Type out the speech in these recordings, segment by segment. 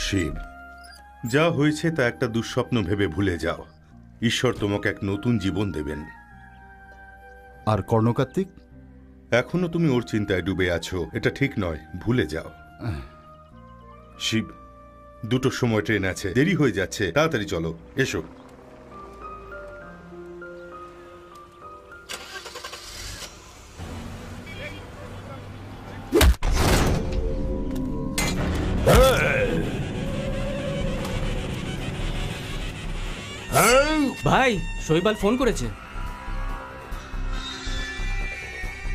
শিব, যা হয়েছে তা একটা দুঃস্বপ্ন ভেবে ভুলে যাও। ঈশ্বর তোমাকে এক নতুন জীবন দেবেন। আর কর্ণকার্তিক? এখনো তুমি ওর চিন্তায় ডুবে আছো, এটা ঠিক নয়, ভুলে যাও। শিব, 2টোর সময় ট্রেন আছে, দেরি হয়ে যাচ্ছে, তাড়াতাড়ি চলো, এসো। ভাই, শৈবাল ফোন করেছে।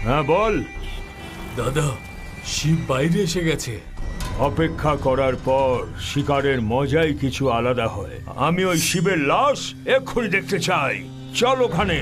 হ্যাঁ বল। দাদা, শিব বাইরে এসে গেছে। অপেক্ষা করার পর শিকারের মজাই কিছু আলাদা হয়। আমি ওই শিবের লাশ এক্ষুনি দেখতে চাই। চল ওখানে।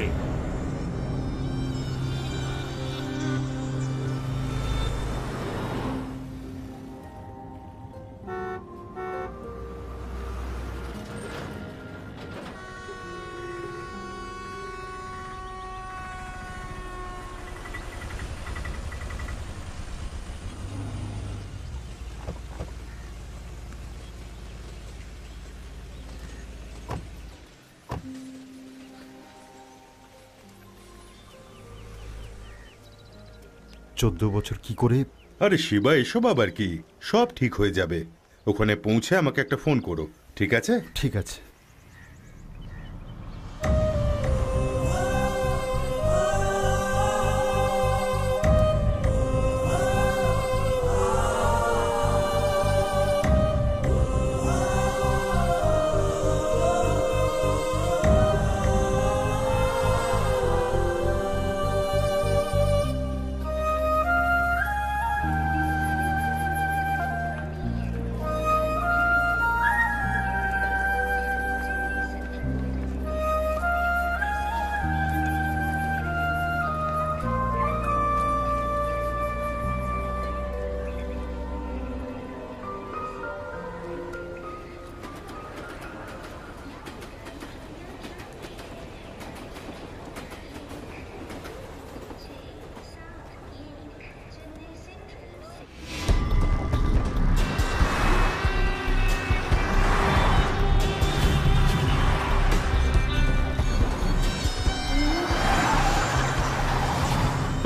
চোদ্দ বছর কি করে? আরে শিবা, এসব আবার কি? সব ঠিক হয়ে যাবে। ওখানে পৌঁছে আমাকে একটা ফোন করো, ঠিক আছে? ঠিক আছে।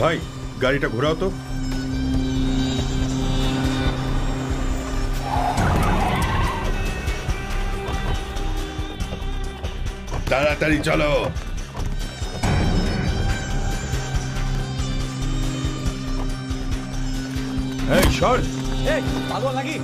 ভাই, গাড়িটা ঘোরাও তো। তাড়াতাড়ি চলো। এই সর। এই পাগল নাকি?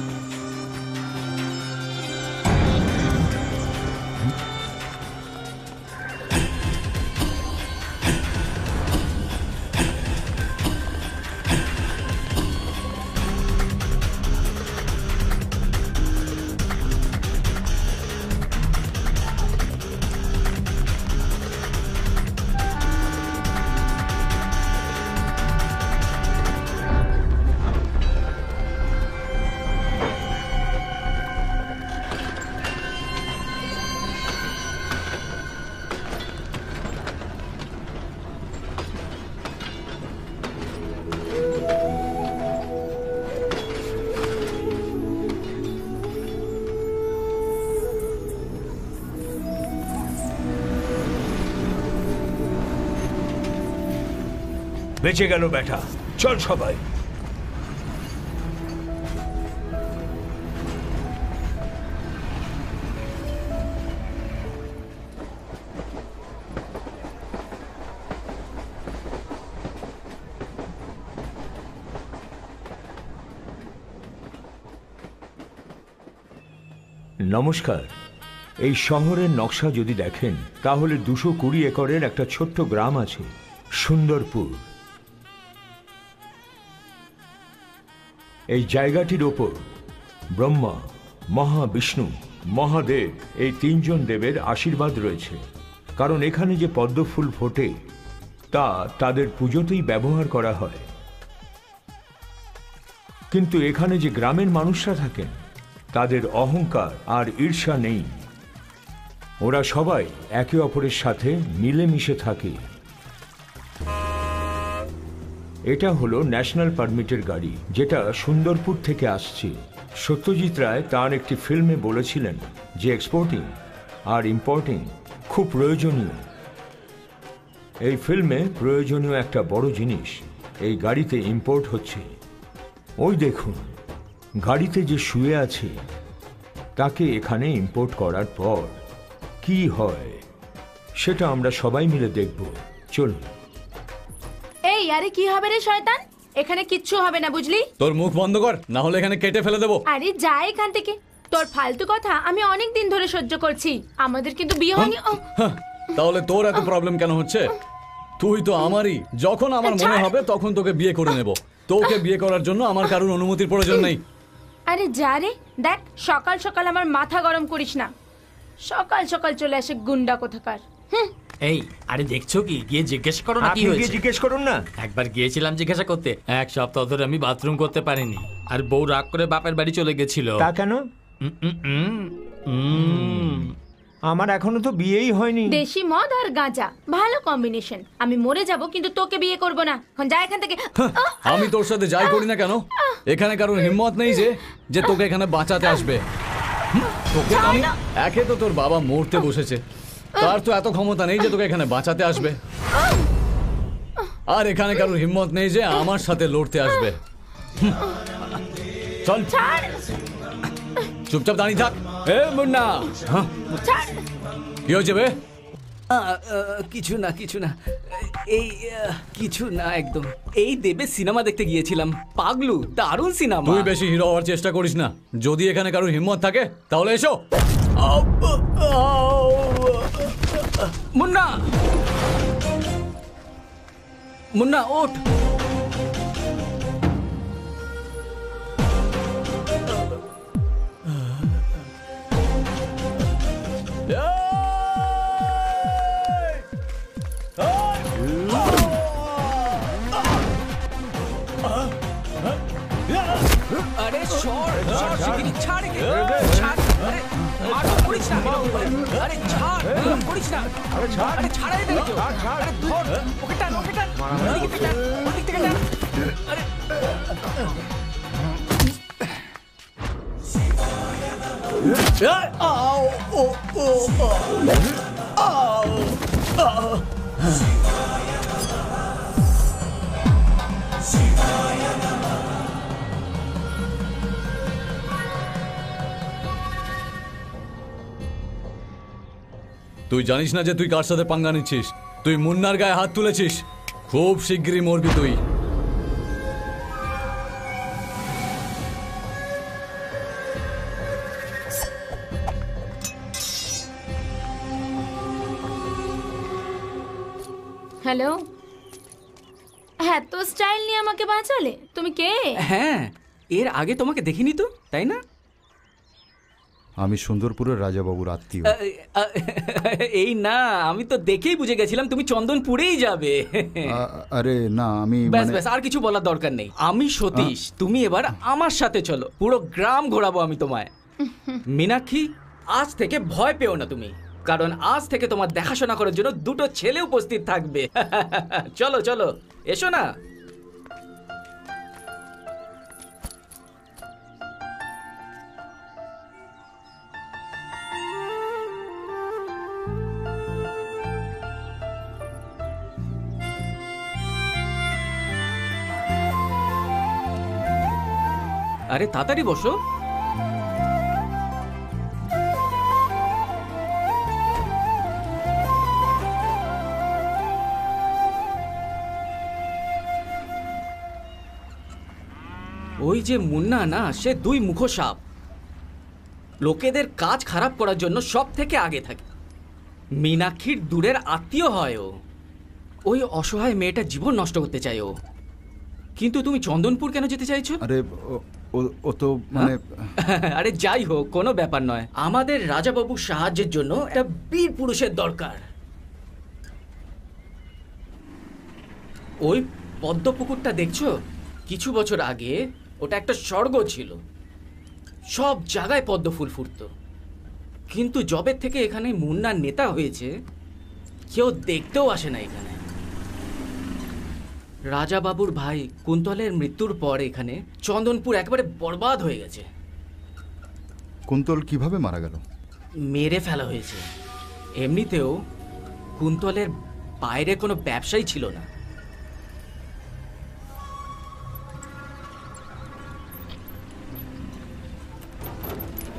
বেঁচে গেল বেটা। চল সবাই। নমস্কার। এই শহরের নকশা যদি দেখেন তাহলে 220 একরের একটা ছোট্ট গ্রাম আছে, সুন্দরপুর। এই জায়গাটির ওপর ব্রহ্মা, মহাবিষ্ণু, মহাদেব এই 3 জন দেবের আশীর্বাদ রয়েছে। কারণ এখানে যে পদ্ম ফুল ফোটে তা তাদের পুজোতেই ব্যবহার করা হয়। কিন্তু এখানে যে গ্রামের মানুষরা থাকেন তাদের অহংকার আর ঈর্ষা নেই। ওরা সবাই একে অপরের সাথে মিলেমিশে থাকে। এটা হলো ন্যাশনাল পারমিটের গাড়ি, যেটা সুন্দরপুর থেকে আসছে। সত্যজিৎ রায় তার একটি ফিল্মে বলেছিলেন যে এক্সপোর্টিং আর ইম্পোর্টিং খুব প্রয়োজনীয়। এই ফিল্মে প্রয়োজনীয় একটা বড় জিনিস এই গাড়িতে ইম্পোর্ট হচ্ছে। ওই দেখুন, গাড়িতে যে শুয়ে আছে তাকে এখানে ইম্পোর্ট করার পর কি হয় সেটা আমরা সবাই মিলে দেখব। চলুন। এই আরে কি হবে রে শয়তান, এখানে কিচ্ছু হবে না বুঝলি। তোর মুখ বন্ধ কর, না হলে এখানে কেটে ফেলে দেবো। আরে যা এখান থেকে, তোর ফালতু কথা আমি অনেক দিন ধরে সহ্য করছি। আমাদের কিন্তু বিয়ে হয়নি। হ্যাঁ, তাহলে তোর এত প্রবলেম কেন হচ্ছে? তুই তো আমারই, যখন আমার মনে হবে তখন তোকে বিয়ে করে নেব। তোকে বিয়ে করার জন্য আমার কারোর অনুমতির প্রয়োজন নেই। আরে যা রে, দেখ সকাল সকাল আমার মাথা গরম করিস না। সকাল সকাল চলে আসে গুন্ডা কোথাকার। এই আরে দেখছো কি, গিয়ে জিজ্ঞেস করো না কি আপনি গিয়ে হয়েছে। জিজ্ঞেস করুন না। একবার গিয়েছিলাম জিজ্ঞাসা করতে, 1 সপ্তাহ ধরে আমি বাথরুম করতে পারিনি, আর বউ রাগ করে বাপের বাড়ি চলে গেছিল। তা কেন? আমার এখনো তো বিয়েই হয়নি। দেশি মদ আর গাঁজা ভালো কম্বিনেশন। আমি মরে যাব কিন্তু তোকে বিয়ে করব না। এখন যা এখান থেকে। আমি তোর সাথে যাই করি না কেন, এখানে কারোর হিম্মত নেই যে তোকে এখানে বাঁচাতে আসবে। তোকে আমি, একে তো তোর বাবা মরতে বসেছে, তার তো এত ক্ষমতা নেই যে তোকে এখানে বাঁচাতে আসবে। আর এখানে কারোর হিম্মত নেই যে আমার সাথে লড়তে আসবে। চল চুপচাপ দাঁড়িয়ে থাক। এ মুন্না, কি হয়েছে বে? কিছু না কিছু না, এই কিছু না একদম। এই দেবে সিনেমা দেখতে গিয়েছিলাম, পাগলু দারুণ সিনেমা। তুই বেশি হিরো হওয়ার চেষ্টা করিস না। যদি এখানে কারোর হিম্মত থাকে তাহলে এসো। মুন্না, মুন্না ওঠ। আরে সর সর, শিগগিরই ছাড় একে, ছাড়। আরে মারো, করিস না। আরে ছাড়, করিস না। আরে ছাড় এদেরকে। আরে ধর, ওকে টান, ওকে টান। ওদিকে টান, ওদিক থেকে টান। আরে আও ও ও আও। তুই জানিস না যে তুই কার সাথে পাঙ্গা নিচ্ছিস? তুই মুন্নার গায়ে হাত তুলেছিস, খুব শিগগিরই মরবি তুই। হ্যালো, হ্যাঁ তো স্টাইল নিয়ে আমাকে বাঁচালে? তুমি কে? হ্যাঁ, এর আগে তোমাকে দেখিনি তো, তাই না? আমি সুন্দরপুরের রাজাবাবুর আত্মীয়। এই না, আমি তো দেখেই বুঝে গেছিলাম তুমি চন্দনপুরেই যাবে। আরে না, আমি ব্যাস ব্যাস, আর কিছু বলার দরকার নেই। আমি সতীশ, তুমি এবার আমার সাথে চলো, পুরো গ্রাম ঘোরাবো আমি তোমায়। মীনাক্ষী, আজ থেকে ভয় পেও না তুমি, কারণ আজ থেকে তোমার দেখাশোনা করার জন্য 2টো ছেলে উপস্থিত থাকবে। চলো চলো, এসো না। আরে তাড়াতাড়ি বসো। ওই যে মুন্না না, সে 2 মুখো সাপ। লোকেদের কাজ খারাপ করার জন্য সব থেকে আগে থাকে। মীনাক্ষীর দূরের আত্মীয় হয় ও। ওই অসহায় মেয়েটা জীবন নষ্ট করতে চায় ও। কিন্তু তুমি চন্দনপুর কেন যেতে চাইছো? আরে ও তো মানে আরে যাই হোক, কোনো ব্যাপার নয়। আমাদের রাজাবাবুর সাহায্যের জন্য একটা বীর পুরুষের দরকার। ওই পদ্মপুকুরটা দেখছো? কিছু বছর আগে ওটা একটা স্বর্গ ছিল, সব জায়গায় পদ্ম ফুল ফুটতো। কিন্তু জবের থেকে এখানে মুন্নার নেতা হয়েছে, কেউ দেখতেও আসে না এখানে। রাজাবাবুর ভাই কুন্তলের মৃত্যুর পর এখানে চন্দনপুর একেবারে বরবাদ হয়ে গেছে। কুন্তল কিভাবে মারা গেল? মেরে ফেলা হয়েছে। এমনিতেও কুন্তলের বাইরে কোনো ব্যবসাই ছিল না।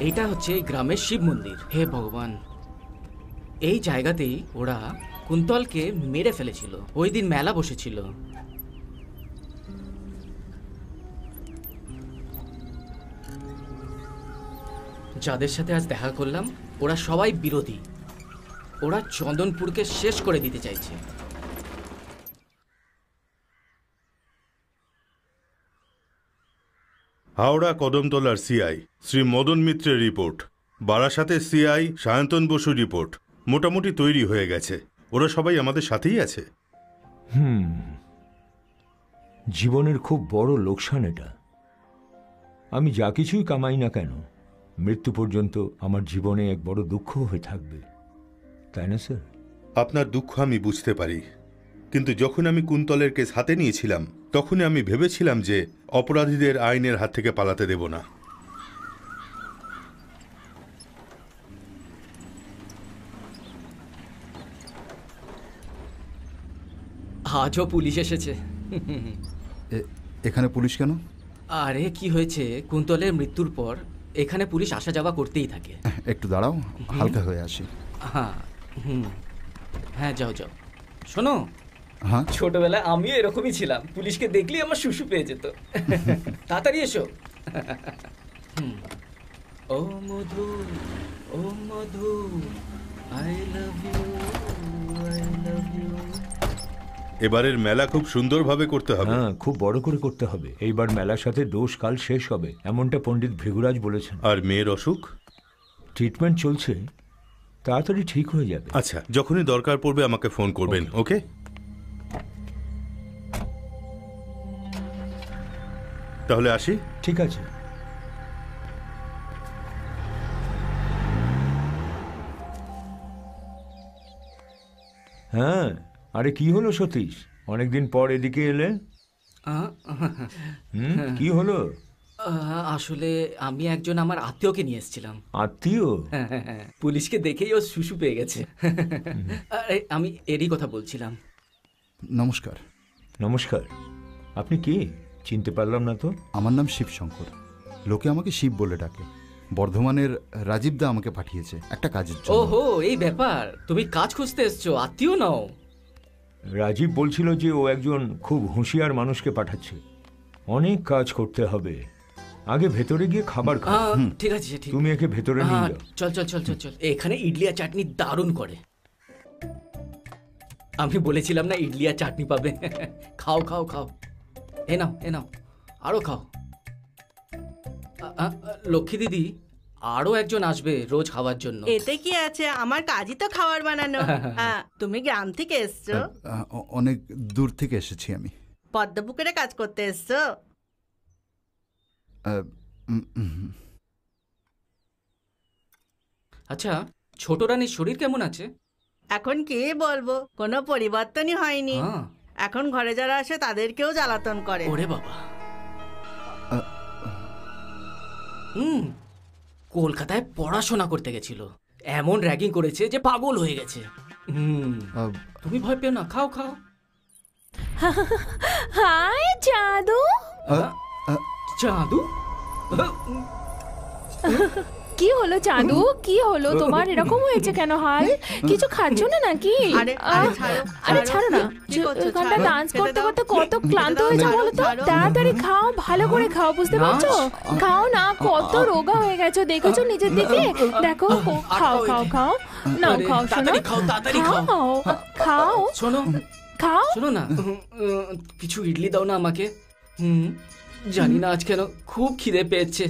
এইটা হচ্ছে এই গ্রামের শিব মন্দির। হে ভগবান, এই জায়গাতেই ওরা কুন্তলকে মেরে ফেলেছিল। ওই দিন মেলা বসেছিল। যাদের সাথে আজ দেখা করলাম ওরা সবাই বিরোধী। ওরা চন্দনপুরকে শেষ করে দিতে চাইছে। হাওড়া কদমতলার সিআই শ্রী মদন মিত্রের রিপোর্ট, বারাসাতের সিআই সায়ন্তন বসুর রিপোর্ট মোটামুটি তৈরি হয়ে গেছে। ওরা সবাই আমাদের সাথেই আছে। জীবনের খুব বড় লোকসান এটা। আমি যা কিছুই কামাই না কেন, মৃত্যু পর্যন্ত আমার জীবনে এক বড় দুঃখ হয়ে থাকবে, তাই না স্যার? আপনার দুঃখ আমি বুঝতে পারি, কিন্তু যখন আমি কুন্তলের কেস হাতে নিয়েছিলাম তখনই আমি ভেবেছিলাম যে অপরাধীদের আইনের হাত থেকে পালাতে দেব না। আজও পুলিশ এসেছে। এখানে পুলিশ কেন? আরে কি হয়েছে, কুন্তলের মৃত্যুর পর এখানে পুলিশ আসা যাওয়া করতেই থাকে। একটু দাঁড়াও, হালকা হয়ে আসি। হ্যাঁ, হ্যাঁ, যাও যাও। শোনো, হ্যাঁ, ছোটবেলায় আমিও এরকমই ছিলাম। পুলিশকে দেখলেই আমার শুশু পেয়ে যেত। তাড়াতাড়ি এসো। ও মধু, ও Madhu, I love you, I love you. এবারের মেলা খুব সুন্দরভাবে করতে হবে। হ্যাঁ, খুব বড় করে করতে হবে। এইবার মেলার সাথে দোষ কাল শেষ হবে, এমনটা পণ্ডিত ভৃগুরাজ বলেছেন। আর মেয়ের অসুখ? ট্রিটমেন্ট চলছে, তাড়াতাড়ি ঠিক হয়ে যাবে। আচ্ছা, যখনই দরকার পড়বে আমাকে ফোন করবেন। ওকে? তাহলে আসি। ঠিক আছে। হ্যাঁ, আরে কি হলো সতীশ, অনেকদিন পর এদিকে এলে? কি হলো? আসলে আমি একজন আমার আত্মীয়কে নিয়ে এসেছিলাম। আত্মীয়? পুলিশকে দেখেই ও শুশু পেয়ে গেছে। আরে, আমি এরই কথা বলছিলাম। নমস্কার। নমস্কার। আপনি কে? চিনতে পারলাম না তো। আমার নাম শিবশঙ্কর, লোকে আমাকে শিব বলে ডাকে। বর্ধমানের রাজীব দা আমাকে পাঠিয়েছে একটা কাজের জন্য। ওহো, এই ব্যাপার। তুমি কাজ খুঁজতে এসছো, আত্মীয় নাও। রাজীব বলছিল যে ও একজন খুব হুঁশিয়ার মানুষকে পাঠাচ্ছে। অনেক কাজ করতে হবে, আগে ভেতরে গিয়ে খাবার খাও। ঠিক আছে, ঠিক। তুমি একে ভেতরে নিয়ে যাও। চল চল চল চল চল। এখানে ইডলি আর চাটনি দারুণ করে। আমি বলেছিলাম না ইডলি আর চাটনি পাবে। খাও খাও খাও, এ নাও এ নাও, আরো খাও। লক্ষ্মী দিদি, আরো একজন আসবে রোজ খাওয়ার জন্য। এতে কি আছে, আমার কাজই তো খাবার বানানো। হ্যাঁ, তুমি গ্রাম থেকে এসছো? অনেক দূর থেকে এসেছি আমি। পদ্মপুকুরে কাজ করতে এসছো? আচ্ছা, ছোট রানীর শরীর কেমন আছে? এখন কি বলবো, কোনো পরিবর্তনই হয়নি। এখন ঘরে যারা আসে তাদেরকেও জ্বালাতন করে। ওরে বাবা। কলকাতায় পড়াশোনা করতে গেছিল, এমন র্যাগিং করেছে যে পাগল হয়ে গেছে। তুমি ভয় পেও না, খাও খাও। হাই জাদু। জাদু? কি হলো জাদু, কি হলো তোমার? এরকম হয়েছে কেন? হাল কিছু খাচ্ছ না নাকি? আরে ছাড়ো না, এখানটা ডান্স করতে করতে কত ক্লান্ত হয়েছে বলো তো। তাড়াতাড়ি খাও, ভালো করে খাও, বুঝতে পারছো? খাও না, কত রোগা হয়ে গেছো দেখেছো নিজের দিকে? দেখো, খাও খাও খাও, নাও খাও, শোনো, খাও খাও, শোনো খাও। শোনো না, কিছু ইডলি দাও না আমাকে। জানি না আজ কেন খুব খিদে পেয়েছে।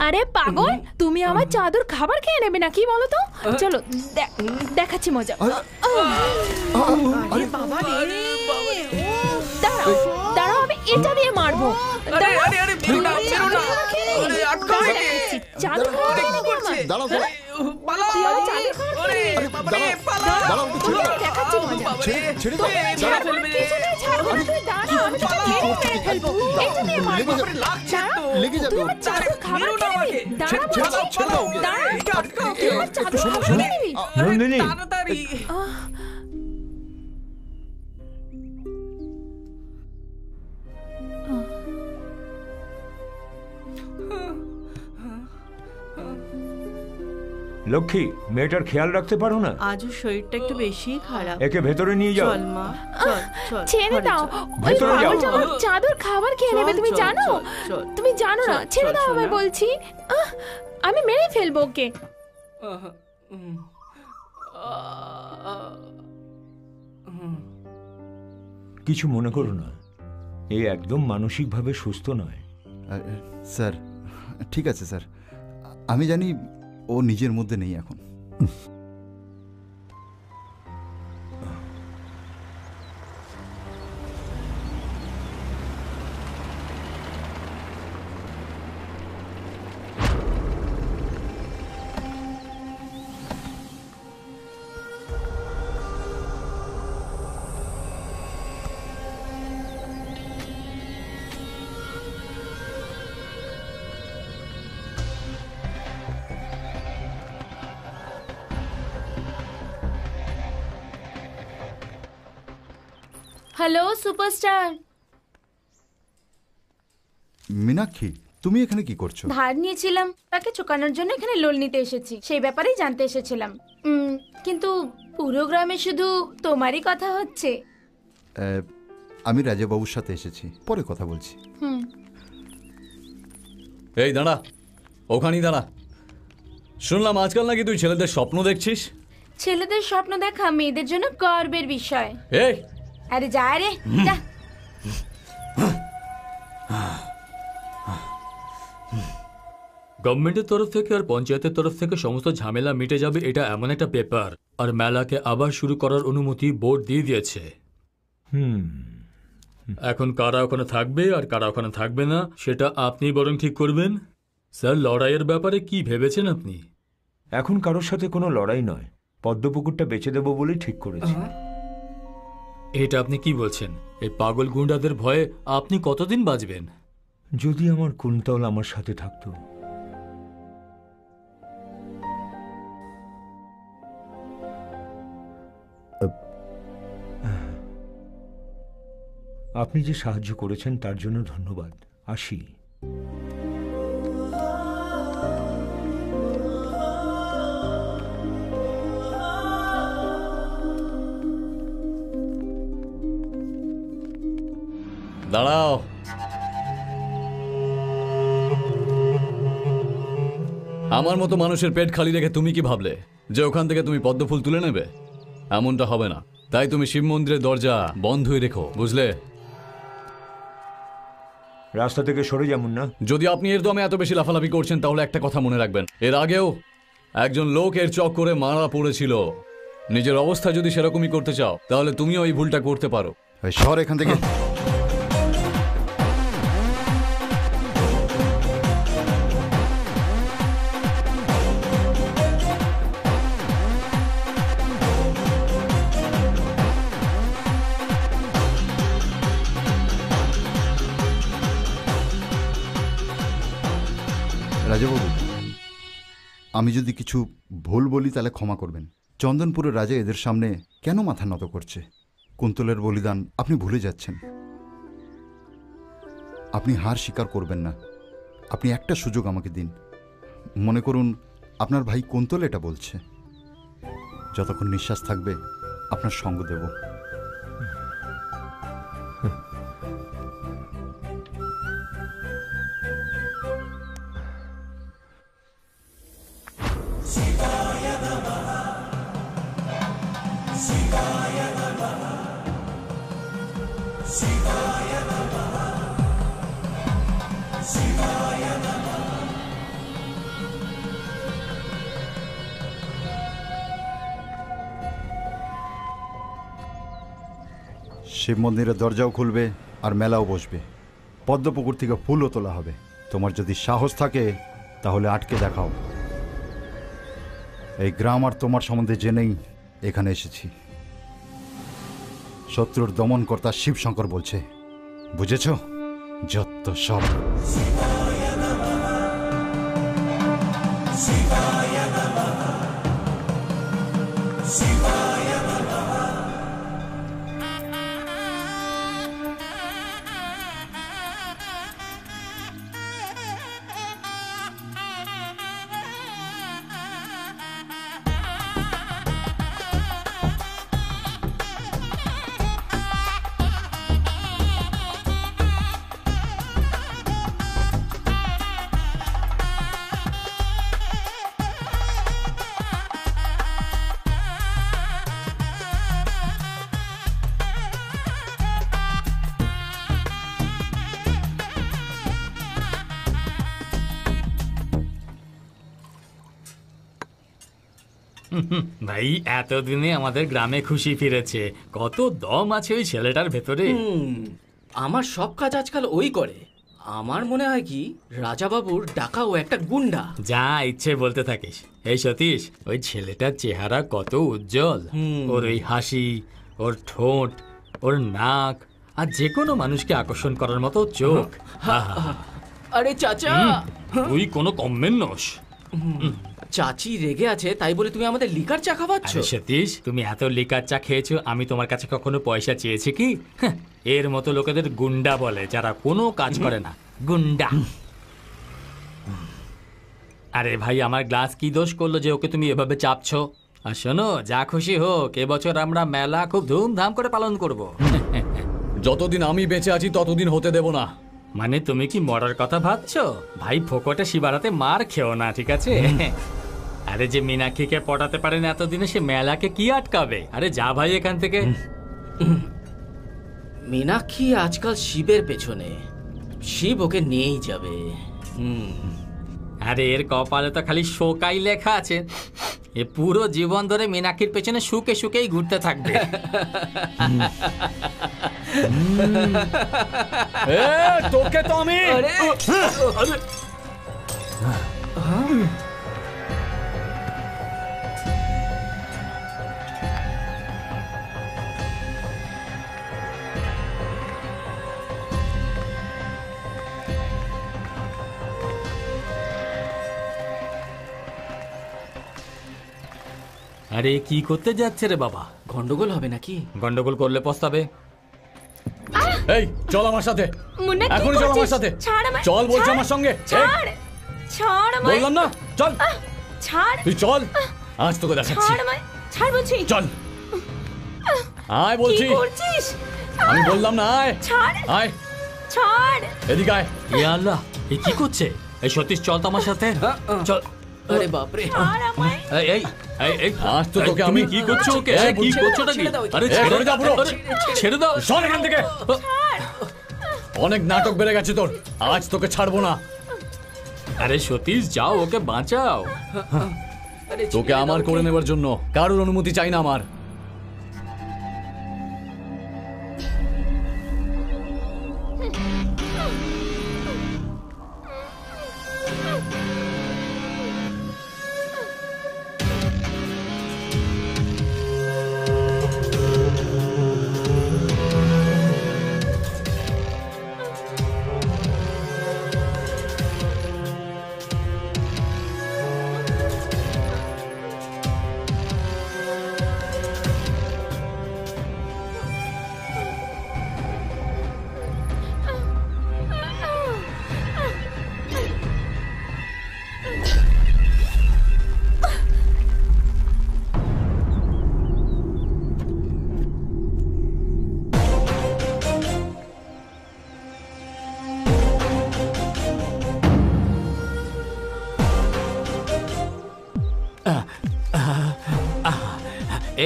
আরে পাগল, তুমি আমার চাদর খাবার খেয়ে নেবে নাকি বলো তো? চলো দেখাচ্ছি মজা। দাঁড়াও দাঁড়াও, আমি এটা দিয়ে মারবো। চাদর খাওয়া নন্দিনী, লক্ষ্মী, মেয়েটার খেয়াল রাখতে পারো না? আজও শরীরটা একটু বেশি খারাপ। একে ভেতরে নিয়ে যাও। চল মা, চল চল। ছেড়ে দাও, ওই ভেতরে যাও। পাগল জামার চাদর খাবার খেয়ে নেবে, তুমি চল, জানো? চল, চল। তুমি জানো না, চল, ছেড়ে চল, দাও আমায় সোনা। বলছি। আমি মেরে ফেলবো ওকে। কিছু মনে করো না, এ একদম মানসিকভাবে সুস্থ নয়। স্যার, ঠিক আছে স্যার, আমি জানি ও নিজের মধ্যে নেই এখন। Hello superstar. মীনাক্ষী, তুমি এখানে কি করছো? ধার নিয়েছিলাম, তাকে চুকানোর জন্য এখানে লোন নিতে এসেছি, সেই ব্যাপারেই জানতে এসেছিলাম। কিন্তু পুরো গ্রামে শুধু তোমারই কথা হচ্ছে। আমি রাজাবাবুর সাথে এসেছি, পরে কথা বলছি। এই দাঁড়া, ওখানেই দাঁড়া। শুনলাম আজকাল নাকি তুই ছেলেদের স্বপ্ন দেখছিস। ছেলেদের স্বপ্ন দেখা মেয়েদের জন্য গর্বের বিষয়। এই আরে যা রে যা। গভর্নমেন্টের তরফ থেকে আর পঞ্চায়েতের তরফ থেকে সমস্ত ঝামেলা মিটে যাবে, এটা এমন একটা পেপার। আর মেলাকে আবার শুরু করার অনুমতি বোর্ড দিয়ে দিয়েছে। এখন কারা ওখানে থাকবে আর কারা ওখানে থাকবে না সেটা আপনি বরং ঠিক করবেন। স্যার, লড়াইয়ের ব্যাপারে কি ভেবেছেন আপনি? এখন কারোর সাথে কোনো লড়াই নয়, পদ্মপুকুরটা বেচে দেবো বলেই ঠিক করেছি। এটা আপনি কি বলছেন? এই পাগল গুন্ডাদের ভয়ে আপনি কতদিন বাঁচবেন? যদি আমার কুন্তল আমার সাথে থাকতো। আপনি যে সাহায্য করেছেন তার জন্য ধন্যবাদ। আসি। দাঁড়াও, আমার মতো মানুষের পেট খালি রেখে তুমি কি ভাবলে যে ওখান থেকে তুমি পদ্মফুল তুলে নেবে? এমনটা হবে না। তাই তুমি শিব মন্দিরের দরজা বন্ধই রেখো, বুঝলে? রাস্তা থেকে সরে যেমন না। যদি আপনি এর দমে এত বেশি লাফালাফি করছেন তাহলে একটা কথা মনে রাখবেন, এর আগেও একজন লোক এর চক্করে মারা পড়েছিল। নিজের অবস্থা যদি সেরকমই করতে চাও তাহলে তুমিও এই ভুলটা করতে পারো। সর এখান থেকে। রাজাবাবু, আমি যদি কিছু ভুল বলি তাহলে ক্ষমা করবেন। চন্দনপুরের রাজা এদের সামনে কেন মাথা নত করছে? কুন্তলের বলিদান আপনি ভুলে যাচ্ছেন। আপনি হার স্বীকার করবেন না। আপনি একটা সুযোগ আমাকে দিন। মনে করুন আপনার ভাই কুন্তল এটা বলছে, যতক্ষণ নিঃশ্বাস থাকবে আপনার সঙ্গ দেব। শিব মন্দিরের দরজাও খুলবে আর মেলাও বসবে। পদ্মপুকুর থেকে ফুলও তোলা হবে। তোমার যদি সাহস থাকে তাহলে আটকে দেখাও। এই গ্রাম আর তোমার সম্বন্ধে জেনেই এখানে এসেছি। শত্রুর দমনকর্তা শিবশঙ্কর বলছে, বুঝেছ? যত সব ভাই এতদিনে আমাদের গ্রামে খুশি ফিরেছে। কত দম আছে ওই ছেলেটার ভেতরে। আমার সব কাজ আজকাল ওই করে। আমার মনে হয় কি রাজাবাবুর ডাকা ও একটা গুন্ডা। যা ইচ্ছে বলতে থাকিস। এই সতীশ, ওই ছেলেটার চেহারা কত উজ্জ্বল। ওর ওই হাসি, ওর ঠোঁট, ওর নাক, আর যে কোনো মানুষকে আকর্ষণ করার মতো চোখ। আরে চাচা, তুই কোনো কমেন্ট নস। চাচি রেগে আছে তাই বলে তুমি আমাদের লিকার চা খাওয়াচ্ছ? আরে সতীশ, তুমি এত লিকার চা খেয়েছো, আমি তোমার কাছে কখনো পয়সা চেয়েছি কি? এর মতো লোকেদের গুন্ডা বলে, যারা কোনো কাজ করে না। গুন্ডা। আরে ভাই, আমার গ্লাস কি দোষ করলো যে ওকে তুমি এভাবে চাপছো? আর শোনো, যা খুশি হোক, এবছর আমরা মেলা খুব ধুমধাম করে পালন করব। যতদিন আমি বেঁচে আছি ততদিন হতে দেব না। মানে তুমি কি মরার কথা ভাবছো? ভাই, ফোকটে শিবারাতে মার খেও না, ঠিক আছে? আরে যে মীনাক্ষীকে পটাতে পারেন এতদিনে, সে মেলাকে কি আটকাবে? আরে যা ভাই এখান থেকে। মীনাক্ষী আজকাল শিবের পেছনে, শিব ওকে নিয়েই যাবে। আরে এর কপালে তো খালি শোকাই লেখা আছে। এ পুরো জীবন ধরে মীনাক্ষীর পেছনে শুকে শুকেই ঘুরতে থাকবে। তোকে তো আমি আরে কি করতে যাচ্ছে রে বাবা? গন্ডগোল হবে নাকি? গন্ডগোল করলে পস্তাবে। এই চল আমার সাথে, মুন্না, কি এখনই চল আমার করছিস? সাথে। ছাড় আমায়, চল বলছি ছাড়, আমার সঙ্গে। ছাড়, ছাড় আমায়। বললাম না, চল। ছাড়, তুই চল, আজ তোকে দেখাচ্ছি। ছাড় আমায়, ছাড় বলছি। চল, আয় বলছি। কি করছিস? আমি বললাম না, আয়। ছাড়, আয়, ছাড়। এদিকে আয়। এ আল্লাহ, এ কি করছে? এই সতীশ, চল তো আমার সাথে, চল। আরে বাপরে, ছাড় আমায়। এই এই এই এই, আজ তো তোকে তুমি আমি কি করছো ওকে? এই, কি ছেড়ে করছো দাও, নাকি? ছেড়ে দাও, আরে এই, সরে যা পুরো। ছেড়ে দাও। সর এখান থেকে। অনেক নাটক বেড়ে গেছে তোর, আজ তোকে ছাড়বো না। আরে সতীশ, যাও, ওকে বাঁচাও। আরে তোকে আমার করে নেবার জন্য কারোর অনুমতি চাই না আমার।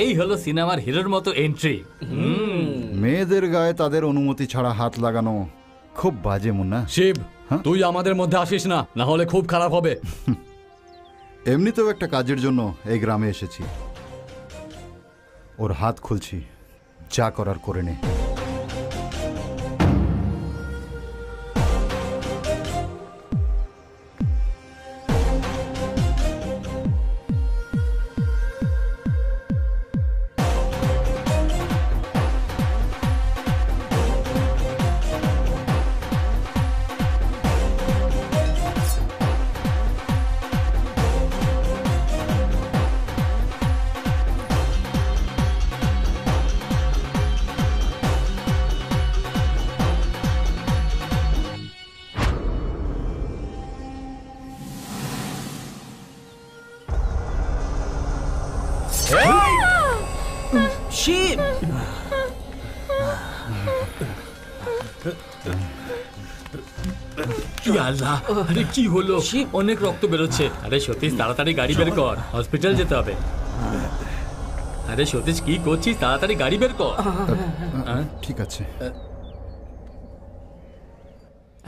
এই হলো সিনেমার হিরোর মতো এন্ট্রি। মেয়েদের গায়ে তাদের অনুমতি ছাড়া হাত লাগানো খুব বাজে, মুন্না। শিব, হ্যাঁ? তুই আমাদের মধ্যে আসিস না, না হলে খুব খারাপ হবে। এমনিতেও একটা কাজের জন্য এই গ্রামে এসেছি। ওর হাত খুলছি, যা করার করে নে। শিব! কি আল্লাহ, আরে কি হলো? অনেক রক্ত বেরোচ্ছে। আরে সতীশ, তাড়াতাড়ি গাড়ি বের কর, হসপিটাল যেতে হবে। আরে সতীশ, কি করছিস? তাড়াতাড়ি গাড়ি বের কর। ঠিক আছে।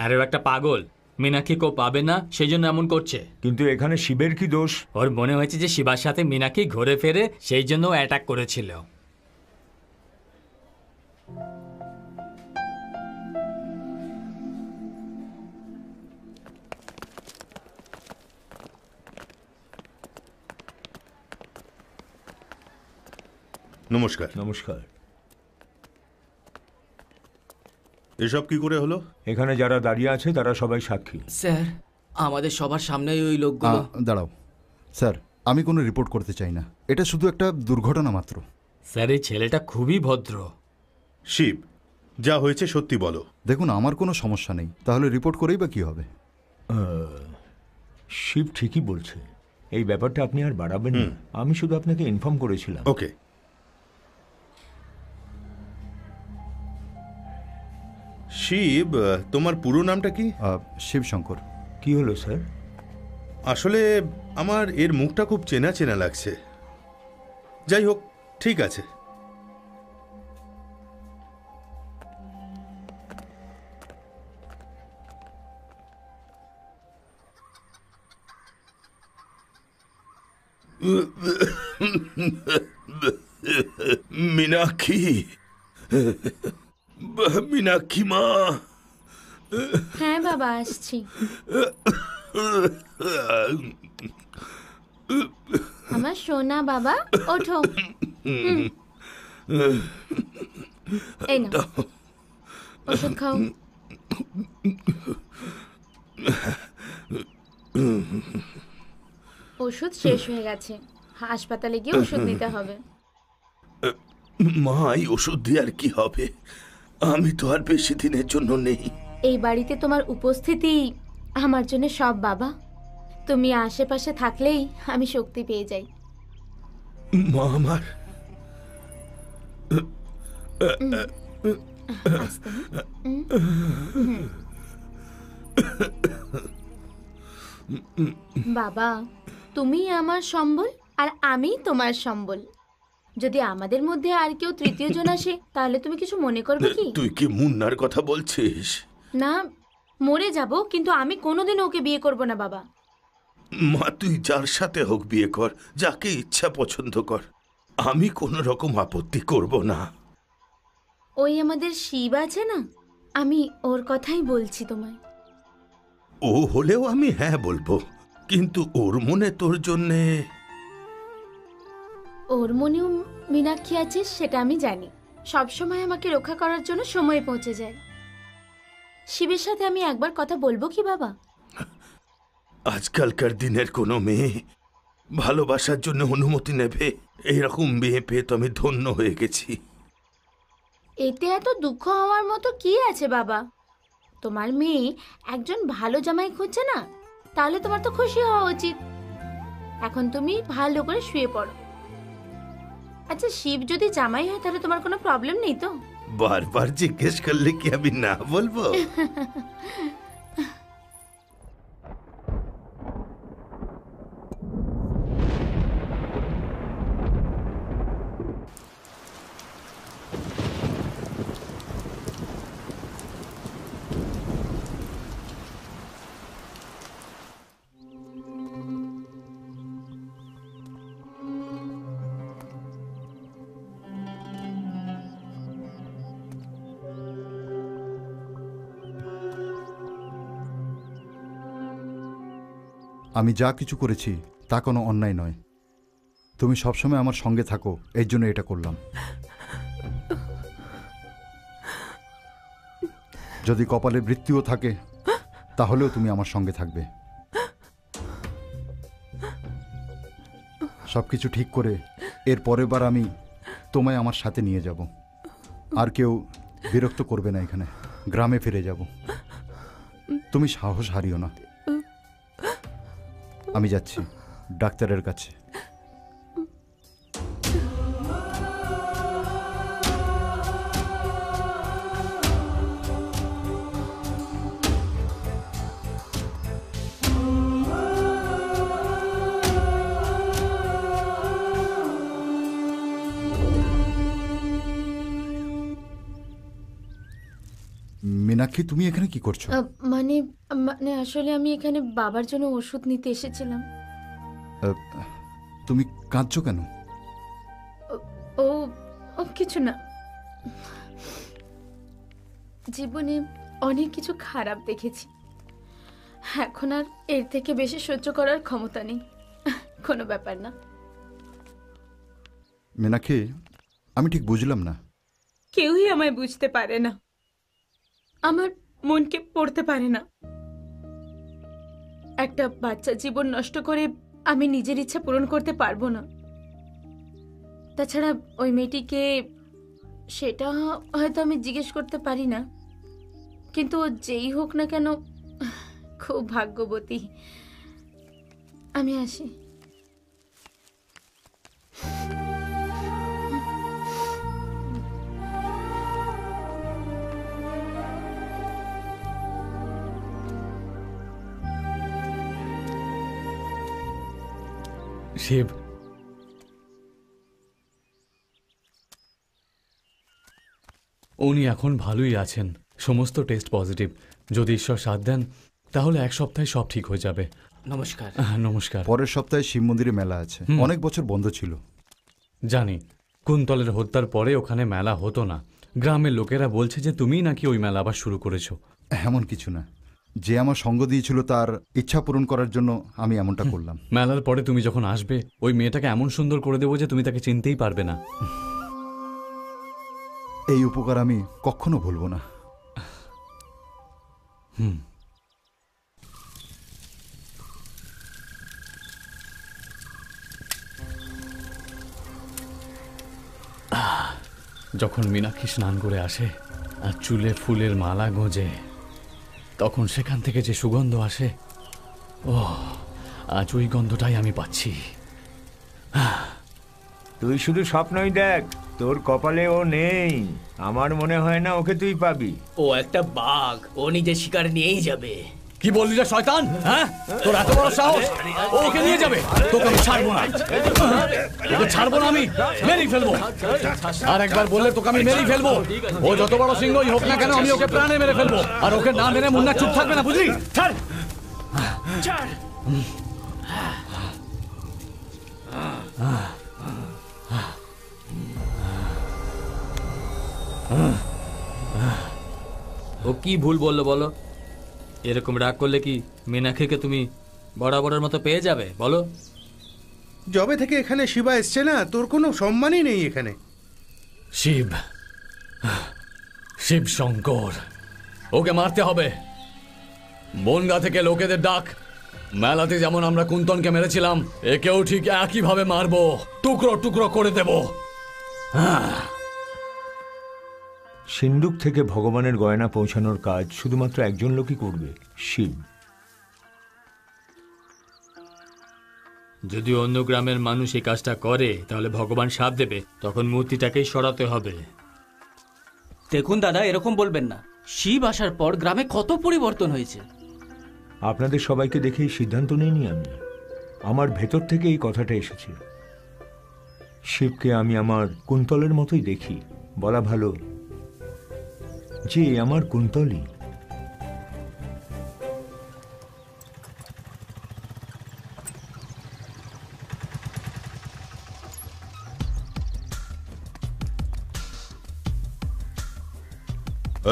আরে ও একটা পাগল, মীনাক্ষী কেউ পাবে না সেই জন্য এমন করছে। কিন্তু এখানে শিবের কি দোষ? ওর মনে হয়েছে যে শিবার সাথে মীনাক্ষী ঘুরে ফেরে, সেই জন্য ও অ্যাটাক করেছিল। নমস্কার। নমস্কার। এসব কি করে হলো? এখানে যারা দাঁড়িয়ে আছে তারা সবাই সাক্ষী। স্যার, আমাদের সবার সামনেই ওই লোকগুলো। দাঁড়াও স্যার, আমি কোনো রিপোর্ট করতে চাই না। এটা শুধু একটা দুর্ঘটনা মাত্র। স্যার, এই ছেলেটা খুবই ভদ্র। শিব, যা হয়েছে সত্যি বলো। দেখুন, আমার কোনো সমস্যা নেই, তাহলে রিপোর্ট করেই বা কি হবে? শিব ঠিকই বলছে, এই ব্যাপারটা আপনি আর বাড়াবেন না। আমি শুধু আপনাকে ইনফর্ম করেছিলাম। ওকে। শিব, তোমার পুরো নামটা কি? শিবশঙ্কর। কি হলো স্যার? আসলে আমার এর মুখটা খুব চেনা চেনা লাগছে। যাই হোক, ঠিক আছে। মীনাক্ষী, মীনাক্ষী মা। হ্যাঁ বাবা, আসছি। আমার সোনা বাবা, ওঠো। এই না, ওষুধ খাও। ওষুধ শেষ হয়ে গেছে, হাসপাতালে গিয়ে ওষুধ নিতে হবে। মা, এই ওষুধ দিয়ে আর কি হবে? আমি তো আর বেশি দিনের জন্য নেই। এই বাড়িতে তোমার উপস্থিতি আমার জন্য সব বাবা। তুমি আশেপাশে থাকলেই আমি শক্তি পেয়ে যাই। মা আমার। আস্তে। বাবা, তুমি আমার সম্বল আর আমি তোমার সম্বল। যদি আমাদের মধ্যে আর কেউ তৃতীয় জন আসে তাহলে তুমি কিছু মনে করবে কি? তুই কি মুন্নার কথা বলছিস? না, মরে যাব, কিন্তু আমি কোনোদিন ওকে বিয়ে করব না বাবা। মা, তুই যার সাথে হোক বিয়ে কর, যাকে ইচ্ছা পছন্দ কর, আমি কোনো রকম আপত্তি করব না। ওই আমাদের শিব আছে না, আমি ওর কথাই বলছি তোমায়। ও হলেও আমি হ্যাঁ বলবো, কিন্তু ওর মনে তোর জন্যে। ওর মনেও মীনাক্ষী আছে সেটা আমি জানি। সবসময় আমাকে রক্ষা করার জন্য সময় পৌঁছে যায়। শিবের সাথে আমি একবার কথা বলবো কি বাবা? আজকালকার দিনের কোনো মেয়ে ভালোবাসার জন্য অনুমতি নেবে? এইরকম মেয়ে পেয়ে তো আমি ধন্য হয়ে গেছি। এতে এত দুঃখ হওয়ার মতো কি আছে বাবা? তোমার মেয়ে একজন ভালো জামাই খুঁজছে না, তাহলে তোমার তো খুশি হওয়া উচিত। এখন তুমি ভালো করে শুয়ে পড়ো। আচ্ছা, শিব যদি জামাই হয় তাহলে তোমার কোনো প্রবলেম নেই তো? বারবার জিজ্ঞেস করলে কি আমি না বলবো? আমি যা কিছু করেছি তা কোনো অন্যায় নয়। তুমি সবসময় আমার সঙ্গে থাকো, এই জন্য এটা করলাম। যদি কপালে মৃত্যুও থাকে তাহলেও তুমি আমার সঙ্গে থাকবে। সব কিছু ঠিক করে এর পরের বার আমি তোমায় আমার সাথে নিয়ে যাব। আর কেউ বিরক্ত করবে না, এখানে গ্রামে ফিরে যাব। তুমি সাহস হারিও না। আমি যাচ্ছি ডাক্তারের কাছে। মীনাক্ষী, তুমি এখানে কি করছো? মানে মানে আসলে আমি এখানে বাবার জন্য ওষুধ নিতে এসেছিলাম। তুমি কাঁদছো কেন? ও ও কিছু না, জীবনে অনেক কিছু খারাপ দেখেছি, এখন আর এর থেকে বেশি সহ্য করার ক্ষমতা নেই। কোনো ব্যাপার না। মীনাক্ষী, আমি ঠিক বুঝলাম না। কেউই আমায় বুঝতে পারে না, আমার মনকে পড়তে পারে না। একটা বাচ্চা জীবন নষ্ট করে আমি নিজের ইচ্ছা পূরণ করতে পারবো না। তাছাড়া ওই মেয়েটিকে, সেটা হয়তো আমি জিজ্ঞেস করতে পারি না, কিন্তু ও যেই হোক না কেন খুব ভাগ্যবতী। আমি আসি। শিব, উনি এখন ভালোই আছেন, সমস্ত টেস্ট পজিটিভ। যদি ঈশ্বর সাথ দেন তাহলে এক সপ্তাহে সব ঠিক হয়ে যাবে। নমস্কার। নমস্কার। পরের সপ্তাহে শিব মন্দিরে মেলা আছে, অনেক বছর বন্ধ ছিল। জানি, কুন্তলের হত্যার পরে ওখানে মেলা হতো না। গ্রামের লোকেরা বলছে যে তুমিই নাকি ওই মেলা আবার শুরু করেছো। এমন কিছু না, যে আমার সঙ্গ দিয়েছিল তার ইচ্ছা পূরণ করার জন্য আমি এমনটা করলাম। মেলার পরে তুমি যখন আসবে, ওই মেয়েটাকে এমন সুন্দর করে দেবো যে তুমি তাকে চিনতেই পারবে না। এই উপকার আমি কখনো ভুলবো না। যখন মীনাক্ষী স্নান করে আসে আর চুলে ফুলের মালা গোঁজে, তখন সেখান থেকে যে সুগন্ধ আসে, ও আজ ওই গন্ধটাই আমি পাচ্ছি। তুই শুধু স্বপ্নই দেখ, তোর কপালে ও নেই। আমার মনে হয় না ওকে তুই পাবি। ও একটা বাঘ, ও নিজের শিকার নিয়েই যাবে। কি বললি রে শয়তান? হ্যাঁ, তোর এত বড় সাহস! ও ওকে নিয়ে যাবে? তোকে আমি ছাড়বো না, তোকে ছাড়বো না, আমি মেরেই ফেলবো। আর একবার বললে তোকে আমি মেরেই ফেলবো। ও যত বড় সিংহই হোক না কেন, আমি ওকে প্রাণে মেরে ফেলবো। আর ওকে না মেরে মুন্না চুপ থাকবে না, বুঝলি? ছাড়। ও কি ভুল বললো বলো? এরকম রাগ করলে কি মীনাক্ষীকে তুমি বরাবরের মতো পেয়ে যাবে বলো? যবে থেকে এখানে শিবা এসছে না, তোর কোনো সম্মানই নেই এখানে। শিব, শিব শঙ্কর, ওকে মারতে হবে। বনগা থেকে লোকেদের ডাক, মেলাতে যেমন আমরা কুন্তনকে মেরেছিলাম, একেও ঠিক একইভাবে মারবো, টুকরো টুকরো করে দেব। সিন্ধুক থেকে ভগবানের গয়না পৌঁছানোর কাজ শুধুমাত্র একজন লোকই করবে, শিব। যদি অন্য গ্রামের মানুষ এই কাজটা করে তাহলে ভগবান শাপ দেবে, তখন মূর্তিটাকেই সরাতে হবে। দেখুন দাদা, এরকম বলবেন না। শিব আসার পর গ্রামে কত পরিবর্তন হয়েছে। আপনাদের সবাইকে দেখেই সিদ্ধান্ত নিইনি আমি, আমার ভেতর থেকে এই কথাটা এসেছে। শিবকে আমি আমার কুন্তলের মতোই দেখি, বলা ভালো যে আমার কুন্তলই।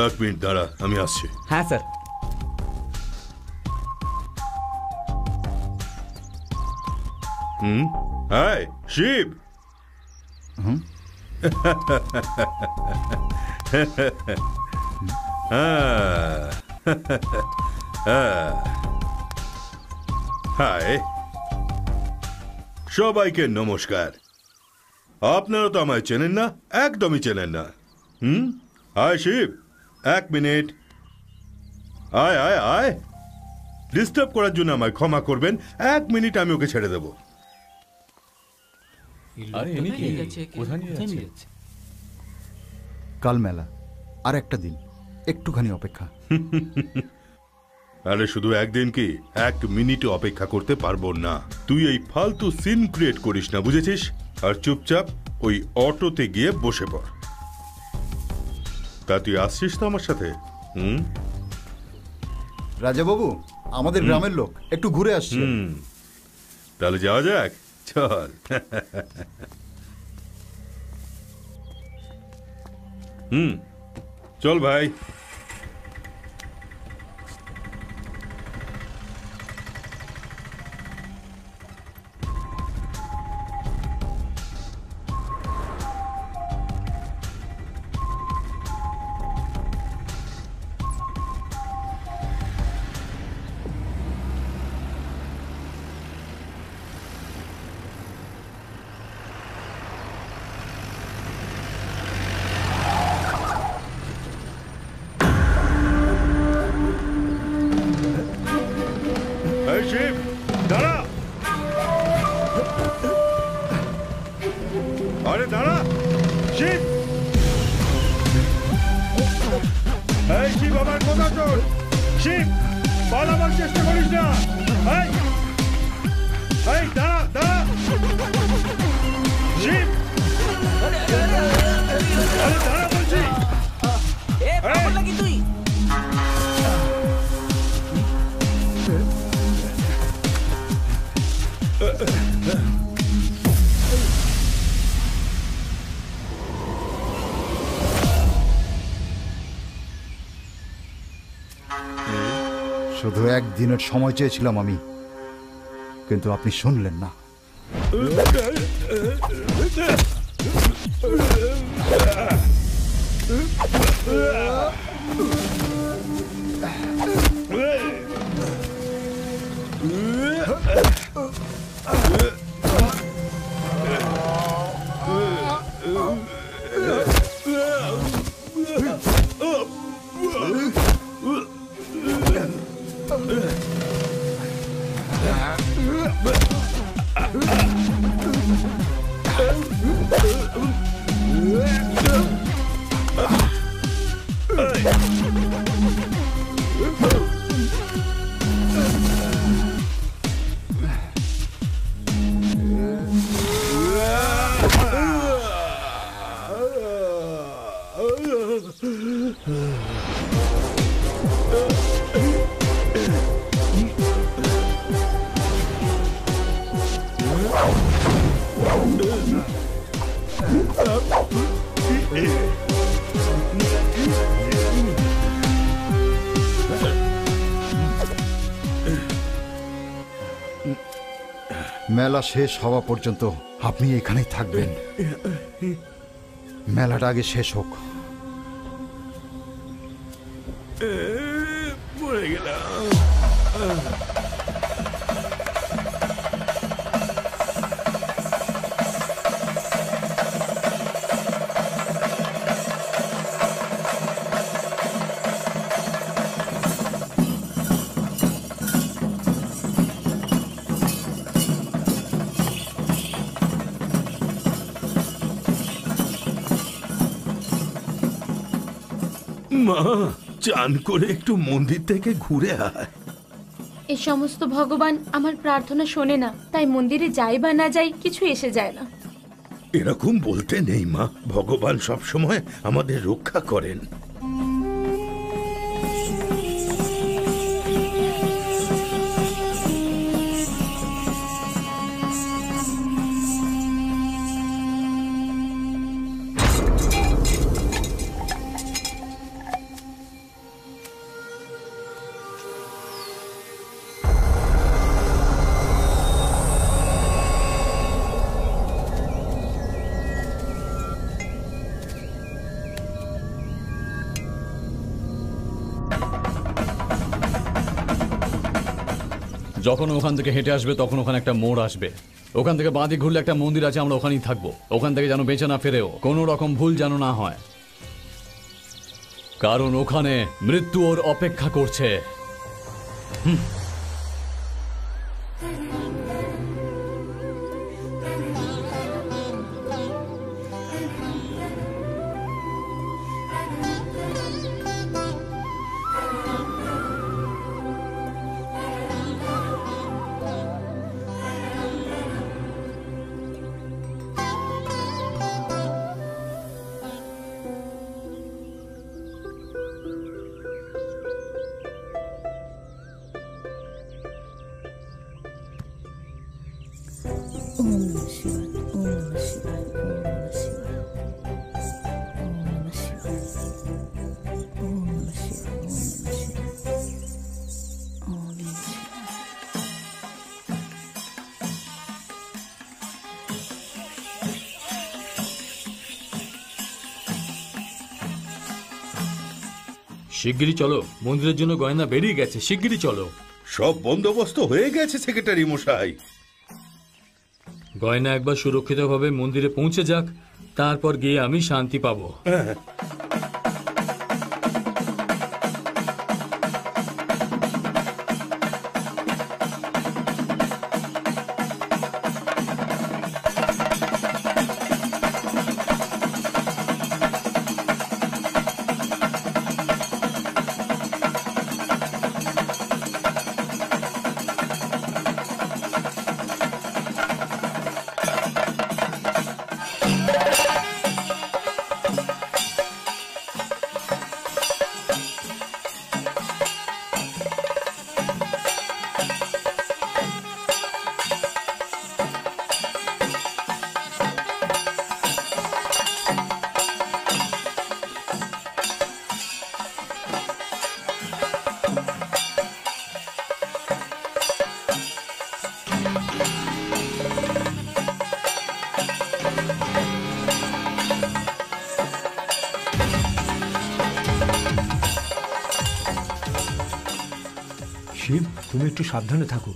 এক মিনিট দাঁড়া, আমি আসছি। হ্যাঁ স্যার। হাই শিব। হাই, সবাইকে নমস্কার। আপনারা তো আমায় চেনেন না, একদমই চেনেন না। হাই শিব, এক মিনিট। আয় আয় আয়, ডিস্টার্ব করার জন্য আমায় ক্ষমা করবেন। এক মিনিট, আমি ওকে ছেড়ে দেব। কাল মেলা, আর একটা দিন, একটুখানি অপেক্ষা। আরে শুধু একদিন কি, এক মিনিটে অপেক্ষা করতে পারবো না। তুই এই ফালতু সিন ক্রিয়েট করিস না, বুঝেছিস? আর চুপচাপ ওই অটোতে গিয়ে বসে পড়। তা তুই আসছিস তো আমার সাথে? হুম রাজাবাবু, আমাদের গ্রামের লোক একটু ঘুরে আসছে। তাহলে যাওয়া যাক, চল। চল ভাই। শিব দাঁড়া, আরে দাঁড়া শিব। এই শিব, আমার কথা শোন। শিব, পালাবার চেষ্টা করিস না। এই দাঁড়া দাঁড়া শিব, আরে দাঁড়া বলছি। তুই শুধু একদিনের সময় চেয়েছিলাম আমি, কিন্তু আপনি শুনলেন না। মেলা শেষ হওয়া পর্যন্ত আপনি এখানেই থাকবেন। মেলাটা আগে শেষ হোক। পড়ে গেলাম। মা, চান করে একটু মন্দির থেকে ঘুরে আয়। এই সমস্ত ভগবান আমার প্রার্থনা শোনে না, তাই মন্দিরে যাই বা না যাই কিছু এসে যায় না। এরকম বলতে নেই মা, ভগবান সবসময় আমাদের রক্ষা করেন। যখন ওখান থেকে হেঁটে আসবে তখন ওখানে একটা মোড় আসবে। ওখান থেকে বাঁ দিক ঘুরলে একটা মন্দির আছে, আমরা ওখানেই থাকবো। ওখান থেকে যেন বেঁচে না ফেরেও, কোনো রকম ভুল যেন না হয়, কারণ ওখানে মৃত্যু ওর অপেক্ষা করছে। শিগগিরই চলো, মন্দিরের জন্য গয়না বেরিয়ে গেছে, শিগগিরই চলো। সব বন্দোবস্ত হয়ে গেছে সেক্রেটারি মশাই। গয়না একবার সুরক্ষিতভাবে মন্দিরে পৌঁছে যাক, তারপর গিয়ে আমি শান্তি পাবো। শিব, তুমি একটু সাবধানে থাকো।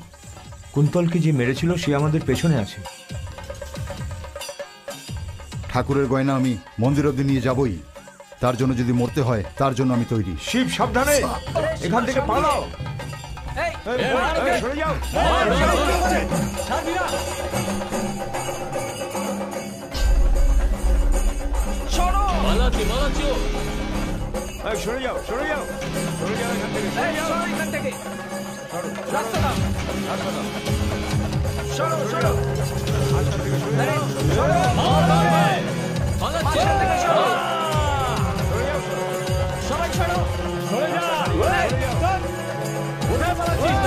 কুন্তলকে যে মেরেছিল সে আমাদের পেছনে আছে। ঠাকুরের গয়না আমি মন্দির অবধি নিয়ে যাবই, তার জন্য যদি মরতে হয় তার জন্য আমি তৈরি। শিব, সাবধানে, এখান থেকে পালাও। সরে যাও। সরে যাও, সরে যাও, সরে যাও এখান থেকে। রাস্তা দাও, রাস্তা দাও। সরো, সরো। রাস্তা থেকে সরে যাও। সরে যাও। সবাই সরো। সরে যাও। কোথায় পালাচ্ছিস?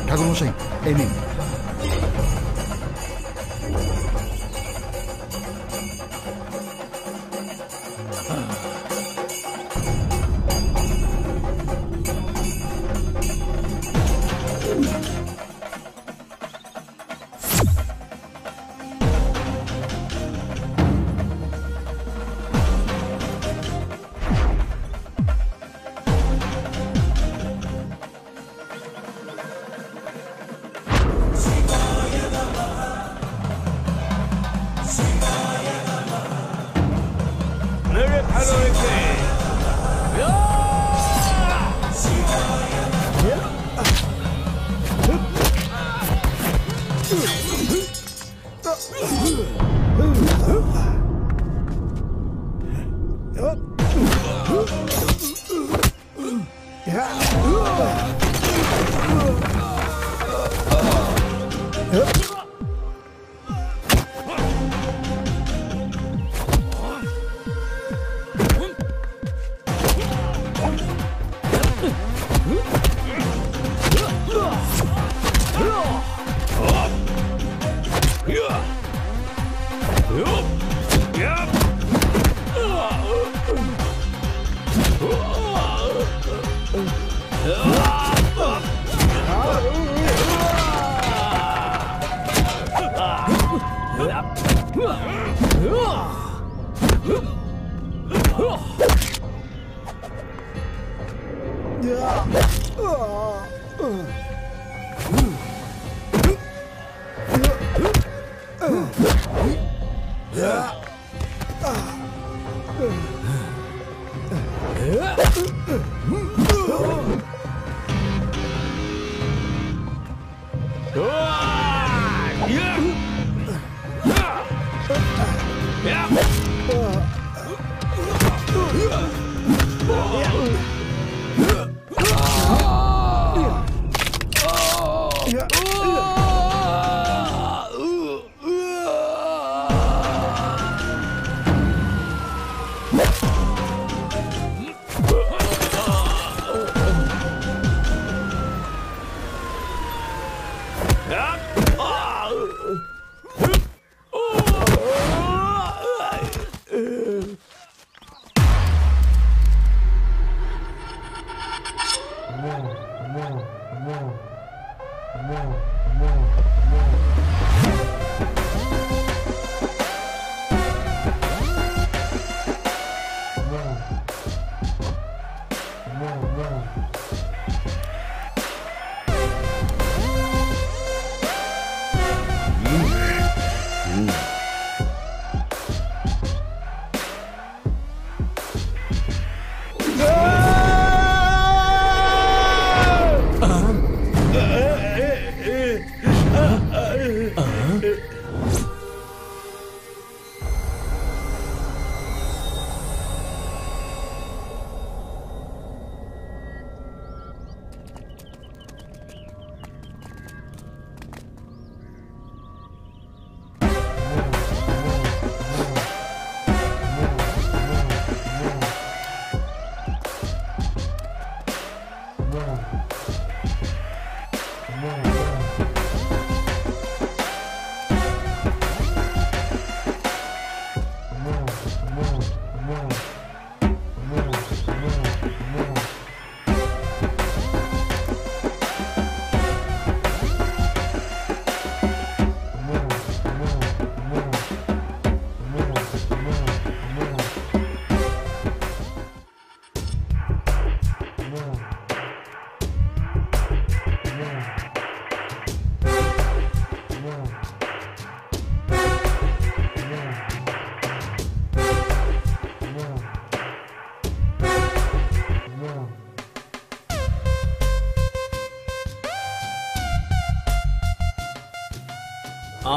ঠাকুর মশাই, এই নিন।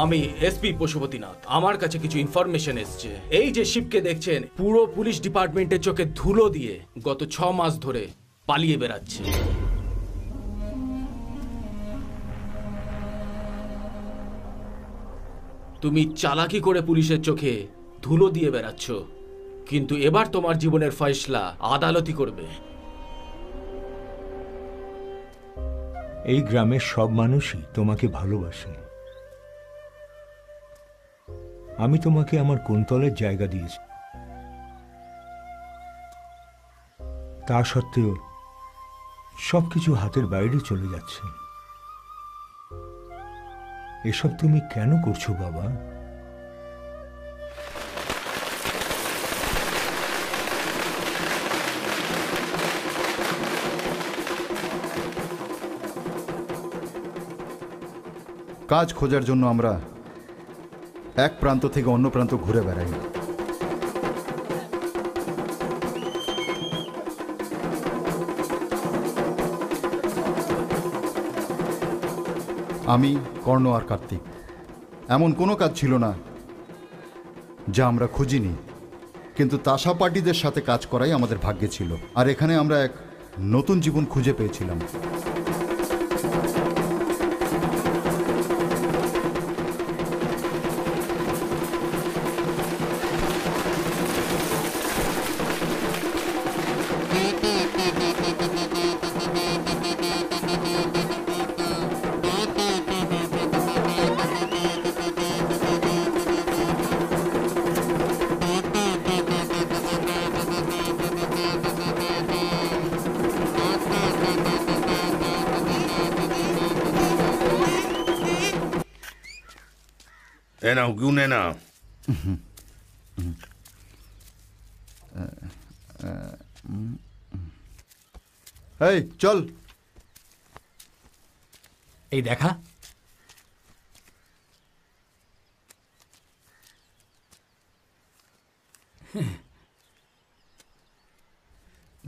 আমি এসপি পশুপতিনাথ। আমার কাছে কিছু ইনফরমেশন এসছে। এই যে শিবকে দেখছেন, পুরো পুলিশ ডিপার্টমেন্টের চোখে ধুলো দিয়ে গত 6 মাস ধরে পালিয়ে বেড়াচ্ছে। তুমি চালাকি করে পুলিশের চোখে ধুলো দিয়ে বেড়াচ্ছ, কিন্তু এবার তোমার জীবনের ফয়সলা আদালতই করবে। এই গ্রামের সব মানুষই তোমাকে ভালোবাসে। আমি তোমাকে আমার কুন্তলের জায়গা দিয়েছি, তা সত্ত্বেও সবকিছু হাতের বাইরে চলে যাচ্ছে। এসব তুমি কেন করছো বাবা? কাজ খোঁজার জন্য আমরা এক প্রান্ত থেকে অন্য প্রান্ত ঘুরে বেড়াই। আমি, কর্ণ আর কার্তিক, এমন কোনো কাজ ছিল না যা আমরা খুঁজিনি, কিন্তু তাসা পার্টিদের সাথে কাজ করাই আমাদের ভাগ্যে ছিল। আর এখানে আমরা এক নতুন জীবন খুঁজে পেয়েছিলাম। নাও গুনে নাও। এই চল। এই দেখা,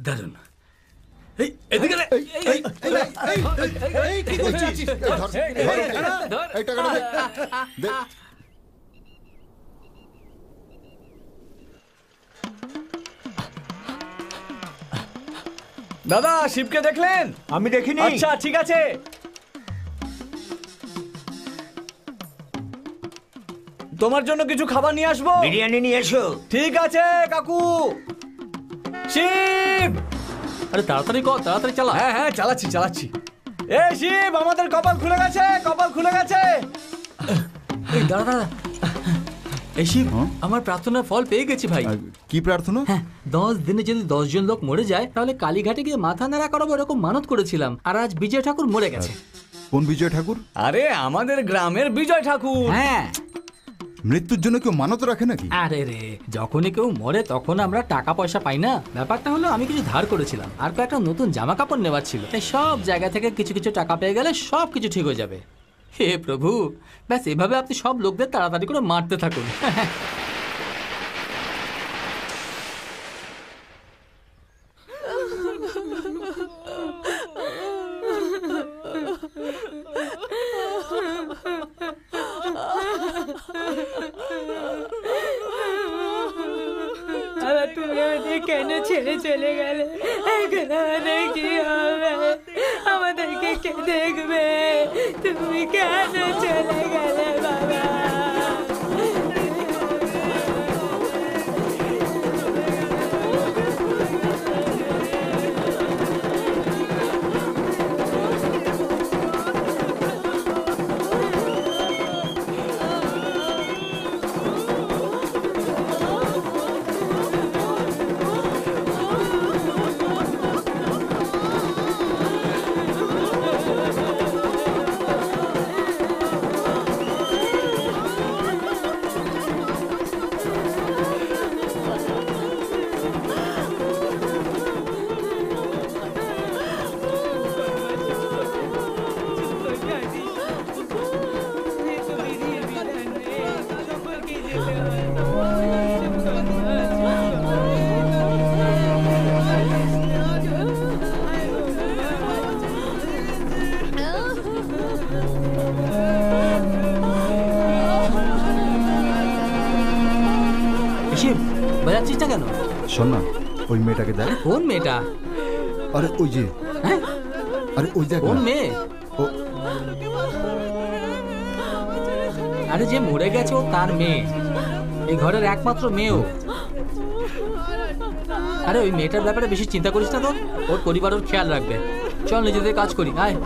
দারুন। এদিকে দাদা, শিবকে দেখলেন? আমি দেখিনি। আচ্ছা ঠিক আছে, তোমার জন্য কিছু খাবার নিয়ে আসবো। বিরিয়ানি নিয়ে এসো। ঠিক আছে কাকু। শিব, আরে তাড়াতাড়ি কর, তাড়াতাড়ি চালা। হ্যাঁ হ্যাঁ চালাচ্ছি চালাচ্ছি। এই শিব, আমাদের কপাল খুলে গেছে, কপাল খুলে গেছে। এই দাঁড়া দাঁড়া, এই শিব, আমার প্রার্থনার ফল পেয়ে গেছি ভাই। কি প্রার্থনা? 10 দিনে যদি 10 জন লোক মরে যায় তাহলে কালীঘাটে গিয়ে মাথা নাড়া করাবো, এরকম মানত করেছিলাম। আর আজ বিজয় ঠাকুর মরে গেছে। কোন বিজয় ঠাকুর? আরে আমাদের গ্রামের বিজয় ঠাকুর। হ্যাঁ, মৃত্যুর জন্য কেউ মানত রাখে নাকি? আরে রে, যখনই কেউ মরে তখন আমরা টাকা পয়সা পাই না। ব্যাপারটা হলো আমি কিছু ধার করেছিলাম আর কয়েকটা নতুন জামা কাপড় নেওয়ার ছিল, তাই সব জায়গা থেকে কিছু কিছু টাকা পেয়ে গেলে সব কিছু ঠিক হয়ে যাবে। হে প্রভু, ব্যাস এভাবে আপনি সব লোকদের তাড়াতাড়ি করে মারতে থাকুন। তুমি আমাদের কেন ছেড়ে চলে গেলে? এখন আমাদের কি হবে? আমাদেরকে কে দেখবে? তুমি কেন চলে গেলে বাবা? বাজাচ্ছিস না কেন? শোন না, ওই মেয়েটাকে দেখ। কোন মেয়েটা? আরে ওই যে, আরে ওই দেখ। কোন মেয়ে? আরে যে মরে গেছে ও তার মেয়ে, এই ঘরের একমাত্র মেয়ে ও। আরে ওই মেয়েটার ব্যাপারে বেশি চিন্তা করিস না তো, ওর পরিবার ওর খেয়াল রাখবে। চল নিজেদের কাজ করি, আয়।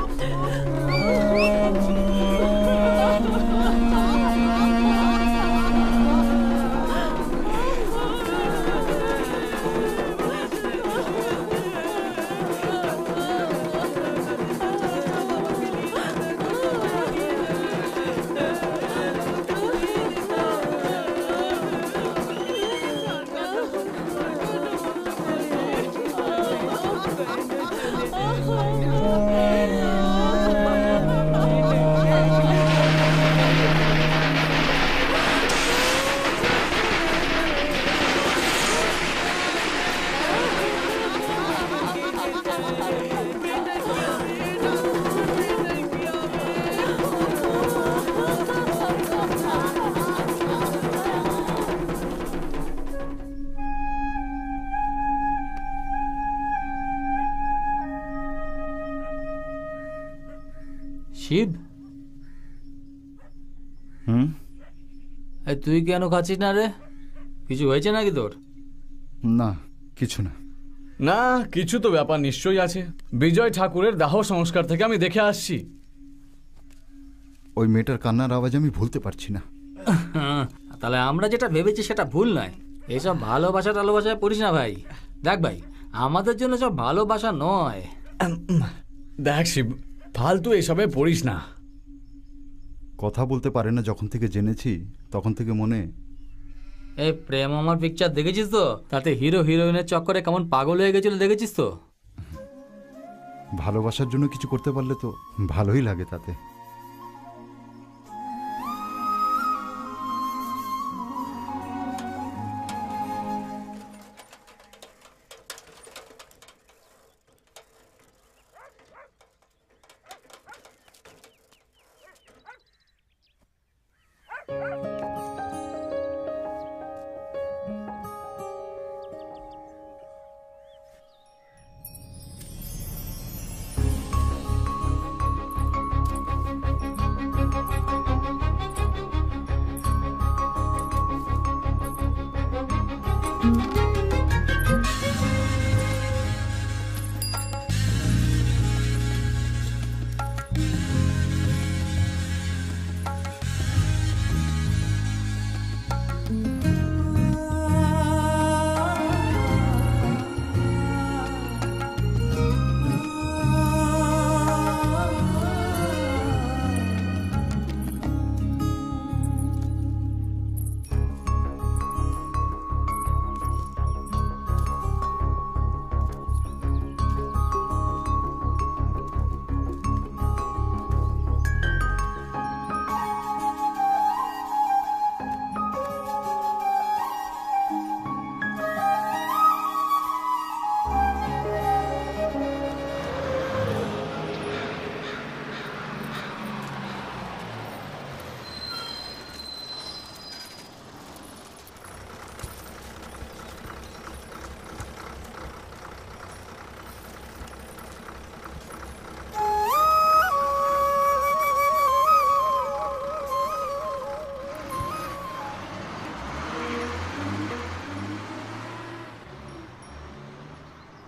শিব, তুই কেন খাচ্ছিস না রে? কিছু হয়েছে নাকি তোর? না, কিছু না। না, কিছু তো ব্যাপার নিশ্চয়ই আছে। বিজয় ঠাকুরের দাহ সংস্কার থেকে আমি দেখে আসছি। ওই মেয়েটার কান্নার আওয়াজ আমি ভুলতে পারছি না। তাহলে আমরা যেটা ভেবেছি সেটা ভুল নয়। এইসব ভালোবাসায় পড়িস না ভাই। দেখ ভাই, আমাদের জন্য সব ভালোবাসা নয়। দেখ শিব, ফালতু এসবে পড়িস না। কথা বলতে পারে না যখন থেকে জেনেছি, তখন থেকে মনে। এই প্রেম আমার পিকচার দেখেছিস তো? তাতে হিরো হিরোইনের চক্করে কেমন পাগল হয়ে গেছিল, দেখেছিস তো? ভালোবাসার জন্য কিছু করতে পারলে তো ভালোই লাগে তাতে।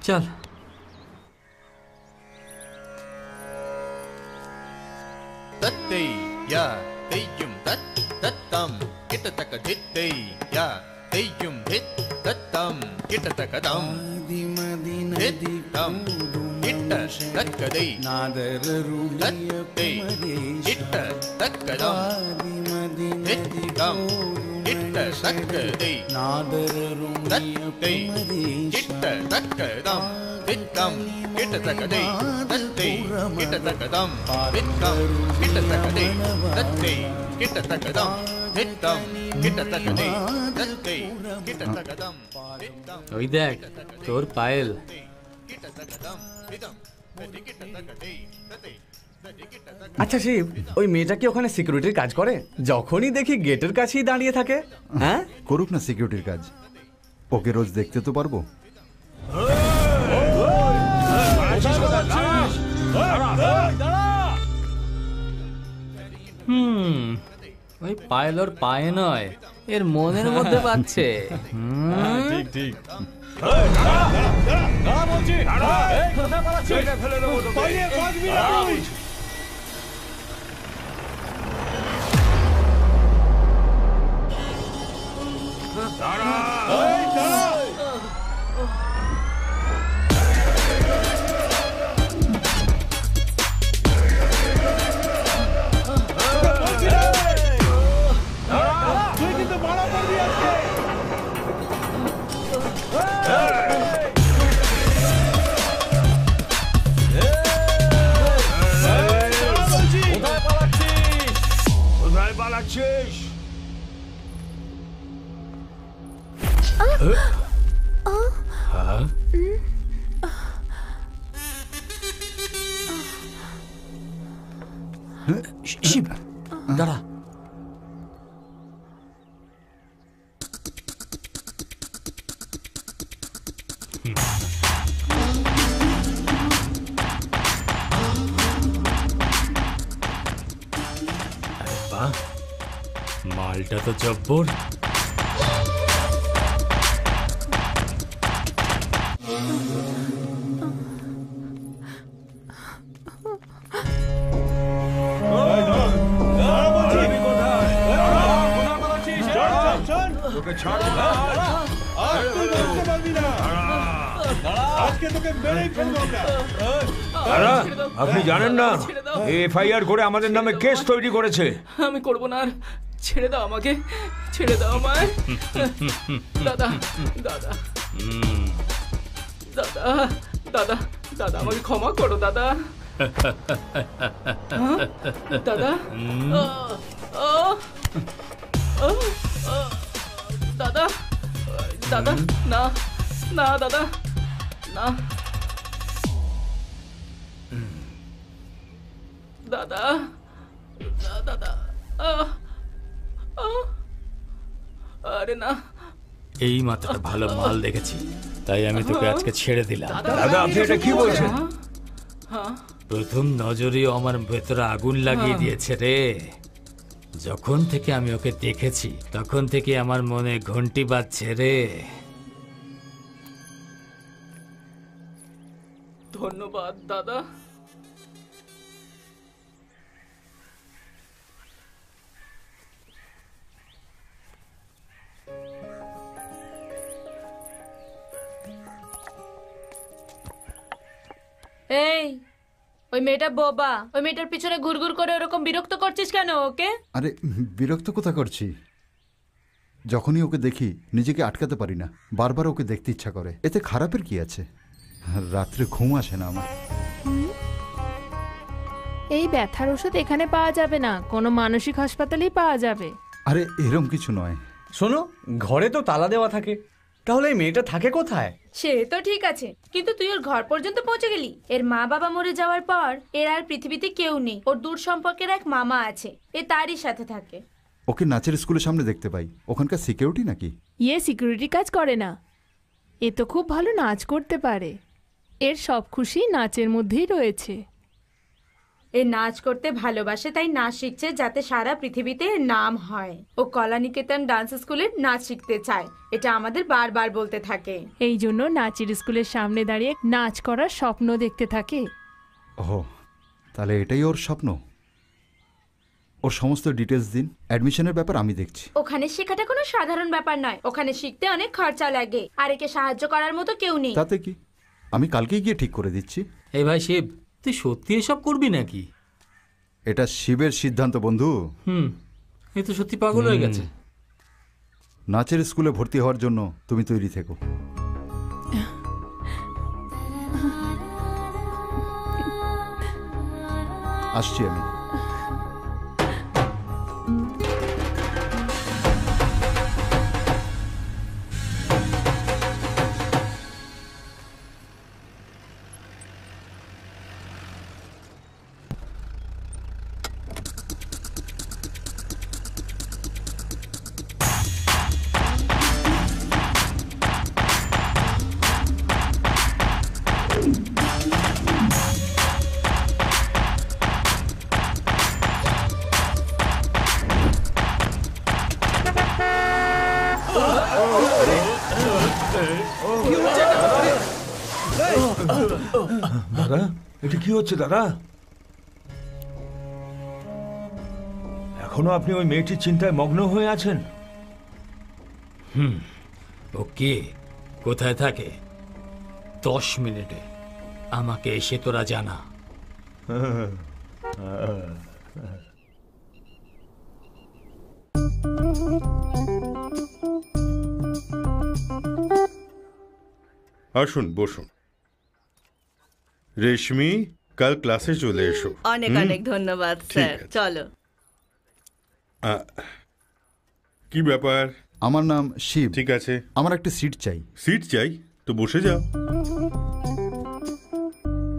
চল। தத்தை யா தெய்யும் தத் தத்தம் கிட்டத்தக்க தித்தை யா தெய்யும் தித் தத்தம் கிட்டத்தக்க தம் தித்தம் கிட்ட தக்கதை தத்தை கிட்ட தக்கதம் தித்தம் கிட்ட தக்கதை தத்தை கிட்ட தக்கதம் தித்தம் கிட்டத்தக்கதை தத்தை கிட்டத்தக்கதம் தித்தம் கிட்டத்தக்கதை தத்தை கிட்டத்தக்கதம் தித்தம் கிட்டத்தக்கதை தத்தை கிட்டத்தக்கதம் தித்தம் ওই দেখ তোর পায়েল। কিট্টাতাকাদাম বিদম ততি কিট্টাতাকাদে ততে ততি কিট্টাতাকাদে। আচ্ছা শিব, ওই মেয়েটা কি ওখানে সিকিউরিটির কাজ করে? যখনই দেখি গেটের কাছেই দাঁড়িয়ে থাকে। হ্যাঁ, করুক না সিকিউরিটির কাজ, ওকে রোজ দেখতে তো পারবো। ওই পায়েল ওর পায়ে নয়, এর মনের মধ্যে পাচ্ছে। ঠিক ঠিক। শিব দাঁড়া। মালটা তো জব্বর। আপনি জানেন না এফআইআর করে আমাদের নামে কেস তৈরি করেছে। আমি করব না আর, ছেড়ে দাও আমাকে, ছেড়ে দাও আমায়। দাদা দাদা দাদা দাদা দাদা আমাকে ক্ষমা করো দাদা। দাদা দাদা দাদা না না দাদা না দাদা দাদা আরে না, এই মাত্র ভালো মাল দেখেছি, তাই আমি তোকে আজকে ছেড়ে দিলাম। দাদা আপনি এটা কি বলছেন? প্রথম নজরেও আমার ভেতরে আগুন লাগিয়ে দিয়েছে রে। যখন থেকে আমি ওকে দেখেছি তখন থেকে আমার মনে ঘন্টি বাজছে রে। ধন্যবাদ দাদা। এই, ওই মেয়েটা বোবা, ওই মেয়েটার পিছনে ঘুরঘুর করে ওরকম বিরক্ত করছিস কেন ওকে? আরে বিরক্ত কোথা করছি, যখনই ওকে দেখি নিজেকে আটকাতে পারি না, বারবার ওকে দেখতে ইচ্ছা করে। এতে খারাপের কি আছে? রাত্রে ঘুম আসে না আমার। এই ব্যথার ওষুধ এখানে পাওয়া যাবে না, কোনো মানসিক হাসপাতালেই পাওয়া যাবে। আরে এরম কিছু নয়। শোনো, ঘরে তো তালা দেওয়া থাকে, তাহলে এই মেয়েটা থাকে কোথায়? সে তো ঠিক আছে, কিন্তু তুই ওর ঘর পর্যন্ত পৌঁছে গেলি। এর মা বাবা মরে যাওয়ার পর এর আর পৃথিবীতে কেউ নেই। ওর দূর সম্পর্কের এক মামা আছে, এ তারই সাথে থাকে। ওকে নাচের স্কুলের সামনে দেখতে পাই, ওখানকার সিকিউরিটি নাকি? ইয়ে সিকিউরিটি কাজ করে না, এ তো খুব ভালো নাচ করতে পারে। এর সব খুশি নাচের মধ্যেই রয়েছে। এ নাচ করতে ভালোবাসে, তাই নাচ শিখছে যাতে সারা পৃথিবীতে এর নাম হয়। ও কলানিকেতন ডান্স স্কুলের নাচ শিখতে চায়, এটা আমাদের বারবার বলতে থাকে। এই জন্য নাচের স্কুলের সামনে দাঁড়িয়ে নাচ করার স্বপ্ন দেখতে থাকে। ও তাহলে এটাই ওর স্বপ্ন। ওর সমস্ত ডিটেলস দিন, অ্যাডমিশনের ব্যাপার আমি দেখছি। ওখানে শেখাটা কোনো সাধারণ ব্যাপার নয়, ওখানে শিখতে অনেক খরচা লাগে, আর একে সাহায্য করার মতো কেউ নেই। তাতে কি, আমি কালকেই গিয়ে ঠিক করে দিচ্ছি। এই ভাই শিব, তুই সত্যি এসব করবি নাকি? এটা শিবের সিদ্ধান্ত বন্ধু। এ তো সত্যি পাগল হয়ে গেছে। নাচের স্কুলে ভর্তি হওয়ার জন্য তুমি তৈরি থেকো। আসছি আমি। দাদা, এটা কি হচ্ছে দাদা? এখনো আপনি ওই মেয়েটির চিন্তায় মগ্ন হয়ে আছেন? ওকে, কোথায় থাকে? 10 মিনিটে আমাকে এসে তোরা জানা। আসুন, বসুন। রেশমি, কাল ক্লাসে চলে এসো। অনেক অনেক ধন্যবাদ স্যার। চলো। কি ব্যাপার? আমার নাম শিব। ঠিক আছে, আমার একটা সিট চাই। সিট চাই তো বসে যাও।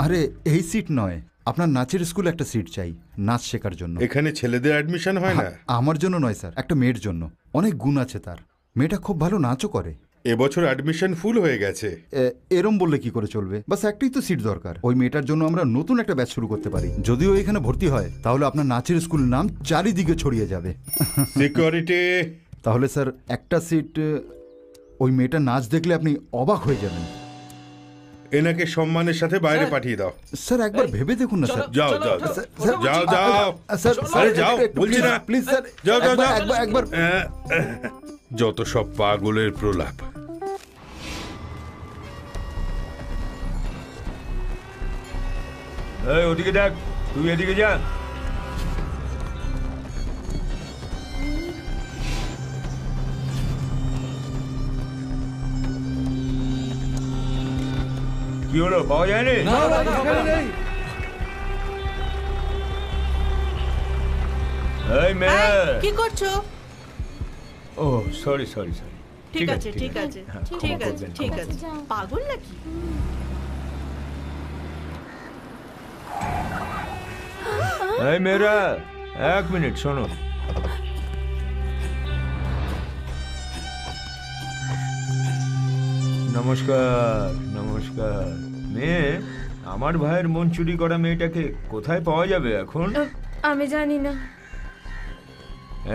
আরে এই সিট নয়, আপনার নাচের স্কুলে একটা সিট চাই, নাচ শেখার জন্য। এখানে ছেলেদের অ্যাডমিশন হয় না? আমার জন্য নয় স্যার, একটা মেয়ের জন্য। অনেক গুণ আছে তার, মেয়েটা খুব ভালো নাচও করে। এবছর অ্যাডমিশন ফুল হয়ে গেছে। এরম বললে কি করে চলবে? বাস একটাই তো সিট দরকার। ওই মেয়েটার জন্য আমরা নতুন একটা ব্যাচ শুরু করতে পারি। যদিও এখানে ভর্তি হয় তাহলে আপনার নাচের স্কুল নাম চারিদিকে ছড়িয়ে যাবে। সিকিউরিটি। তাহলে স্যার একটা সিট, ওই মেয়েটার নাচ দেখলে আপনি অবাক হয়ে যাবেন। এনাকে সম্মানের সাথে বাইরে পাঠিয়ে দাও। স্যার একবার ভেবে দেখুন না স্যার। যাও যাও যাও যাও স্যার যাও, বলছি না প্লিজ স্যার, যাও যাও যাও একবার। যত সব পাগলের প্রলাপ। এই ওদিকে দেখ, তুই এদিকে যা। কি হলো, পাওয়া যায়নি? এই মেয়ে, কি করছো? ও সরি সরি সরি। ঠিক আছে ঠিক আছে ঠিক আছে ঠিক আছে। পাগল নাকি? এই মেয়েরা, 1 মিনিট শোনো। নমস্কার নমস্কার। মেয়ে, আমার ভাইয়ের মন চুরি করা মেয়েটাকে কোথায় পাওয়া যাবে এখন? আমি জানি না।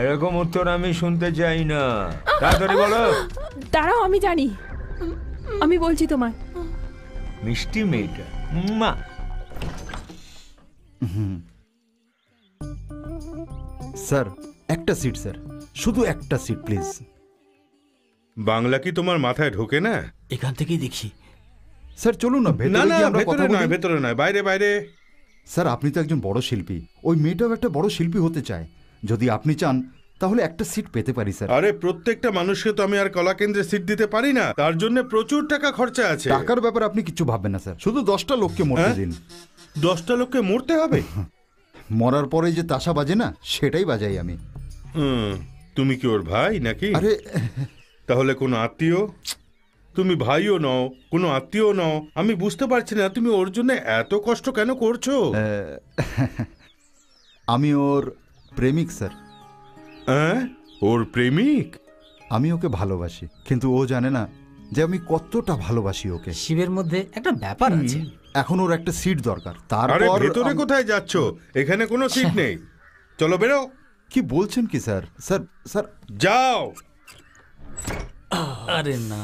এরকম উত্তর আমি শুনতে চাই না, তাড়াতাড়ি বলো। দাঁড়াও, আমি জানি, আমি বলছি তোমায়। মিষ্টি মেয়েটা, মা। স্যার একটা সিট স্যার, শুধু একটা সিট প্লিজ। বাংলা কি তোমার মাথায় ঢোকে না? এখান থেকেই দেখি। স্যার চলুন না, না ভেতরে না, গিয়ে আমরা ভেতরে কথা নয়, বলি। ভেতরে নয়, বাইরে বাইরে। স্যার আপনি তো একজন বড় শিল্পী, ওই মেয়েটাও একটা বড় শিল্পী হতে চায়। যদি আপনি চান তাহলে একটা সিট পেতে পারি স্যার। আরে প্রত্যেকটা মানুষকে তো আমি আর কলা কেন্দ্রে সিট দিতে পারি না, তার জন্য প্রচুর টাকা খরচা আছে। টাকার ব্যাপারে আপনি কিছু ভাববেন না স্যার, শুধু 10টা লোককে মরতে দিন। 10টা লোককে মরতে হবে? মরার পরে যে তাসা বাজে না, সেটাই বাজাই আমি। তুমি কি ওর ভাই নাকি? আরে তাহলে কোনো আত্মীয়? তুমি ভাইও নও, কোনো আত্মীয় নও। আমি বুঝতে পারছি না তুমি ওর জন্য এত কষ্ট কেন করছো। আমি ওর প্রেমিক স্যার। ওর প্রেমিক? আমি ওকে ভালোবাসি, কিন্তু ও জানে না যে আমি কতটা ভালোবাসি ওকে। শিবের মধ্যে একটা ব্যাপার আছে, এখন ওর একটা সিট দরকার। আরে তারপর ভেতরে কোথায় যাচ্ছ? এখানে কোনো সিট নেই, চলো বেরো। কি বলছেন কি স্যার? স্যার স্যার যাও। আরে না,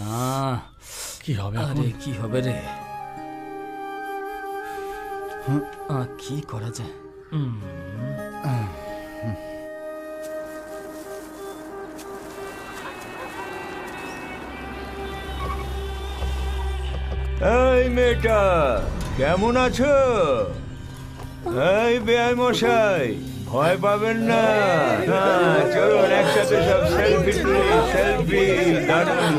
কি হবে? আরে কি হবে রে? কি করা যায়? এই মেয়েটা কেমন আছো? এই বেআই মশাই, ভয় পাবেন না। হ্যাঁ, চলুন একসাথে সব সেলফি সেলফি। দাঁড়ান।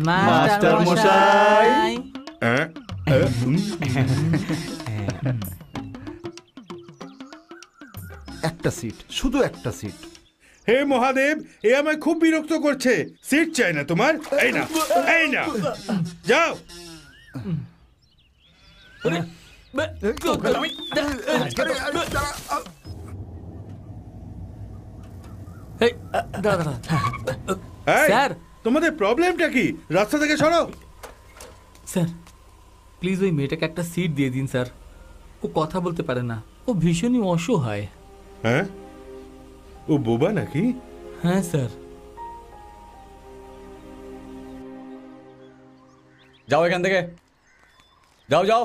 মাস্টার মশাই। একটা সিট, শুধু একটা সিট। হে মহাদেব, এ আমায় খুব বিরক্ত করছে। সিট চাই না তোমার? এই না, এই না, যাও। স্যার, তোমাদের প্রবলেমটা কি? রাস্তা থেকে সরো। স্যার প্লিজ ওই মেয়েটাকে একটা সিট দিয়ে দিন স্যার। ও কথা বলতে পারে না, ও ভীষণই অসহায়। হ্যাঁ, ও বোবা নাকি? হ্যাঁ স্যার। যাও এখান থেকে, যাও যাও।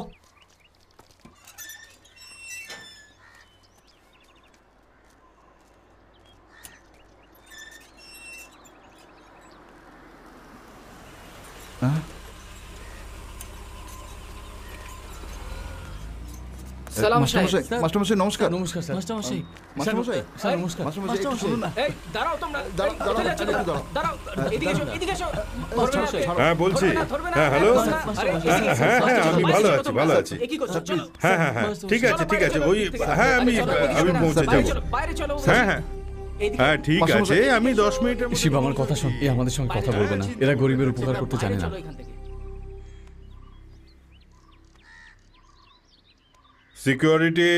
মাস্টারমশাই নমস্কার। নমস্কার স্যার। মাস্টারমশাই, মাস্টারমশাই স্যার, মাস্টারমশাই একটু মাস্টারমশাই। শুনুন না। দাঁড়াও তোমরা, দাঁড়াও। দাঁড়াও, এদিকে এসো, এদিকে এসো। হ্যাঁ বলছি। হ্যাঁ হ্যালো। হ্যাঁ হ্যাঁ, আমি ভালো আছি, ভালো আছি। কি করছো? চলো। হ্যাঁ হ্যাঁ হ্যাঁ, ঠিক আছে ঠিক আছে। ওই হ্যাঁ, আমি পৌঁছে যাবো। বাইরে চলো। হ্যাঁ হ্যাঁ হ্যাঁ, ঠিক আছে, আমি 10 মিনিটের মধ্যে। শিব, আমার কথা শোন। এ আমাদের সঙ্গে কথা বলবে না। এরা গরিবের উপকার করতে জানে না। চলো এখান থেকে। সিকিউরিটি,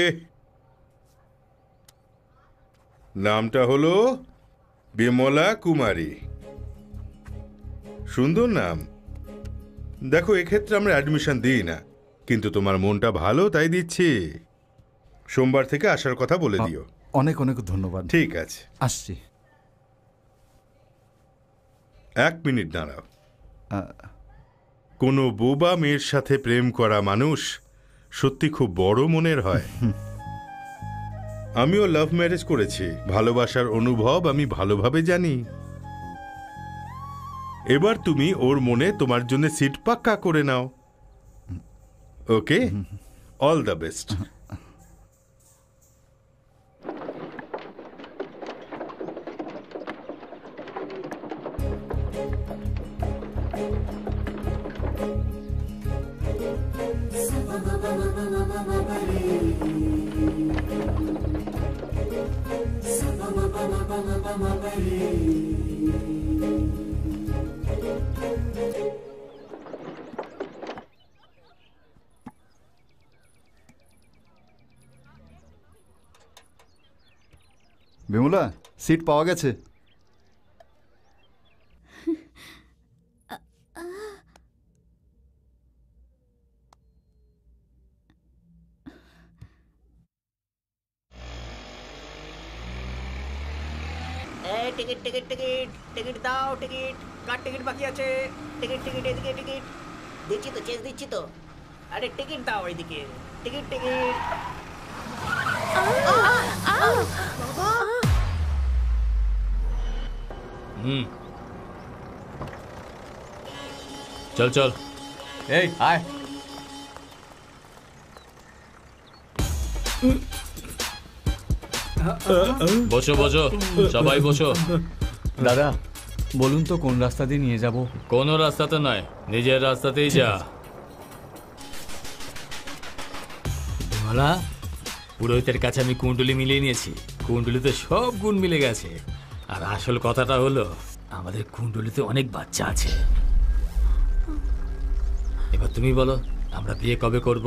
নামটা হলো বিমলা কুমারী। সুন্দর নাম। দেখো, এক্ষেত্রে আমরা অ্যাডমিশন দিই না, কিন্তু তোমার মনটা ভালো তাই দিচ্ছি। সোমবার থেকে আসার কথা বলে দিও। অনেক অনেক ধন্যবাদ। ঠিক আছে, আসছি। 1 মিনিট দাঁড়াও। কোনো বোবা মেয়ের সাথে প্রেম করা মানুষ সত্যি খুব বড় মনের হয়। আমিও লাভ ম্যারেজ করেছি। ভালোবাসার অনুভব আমি ভালোভাবে জানি। এবার তুমি ওর মনে তোমার জন্য সিট পাক্কা করে নাও। Okay, all the best. Bimla, seat পাওয়া গেছে। টিকিট টিকিট টিকিট টিকিট দাও, টিকিট কার টিকিট বাকি আছে? টিকিট টিকিট এদিকে টিকিট দিচ্ছি তো, চেঞ্জ দিচ্ছি তো। আরে টিকিট দাও এদিকে, টিকিট টিকিট। চল চল। এই আয়। বসো বসো, সবাই বসো। দাদা বলুন তো কোন রাস্তা দিয়ে নিয়ে যাব? কোনো রাস্তাতে নয়, নিজের রাস্তাতেই যা। বিমলা, পুরোহিতের কাছে আমি কুণ্ডলি মিলিয়ে নিয়েছি। কুণ্ডলিতে সব গুণ মিলে গেছে। আর আসল কথাটা হলো, আমাদের কুণ্ডলিতে অনেক বাচ্চা আছে। এবার তুমি বলো আমরা বিয়ে কবে করব?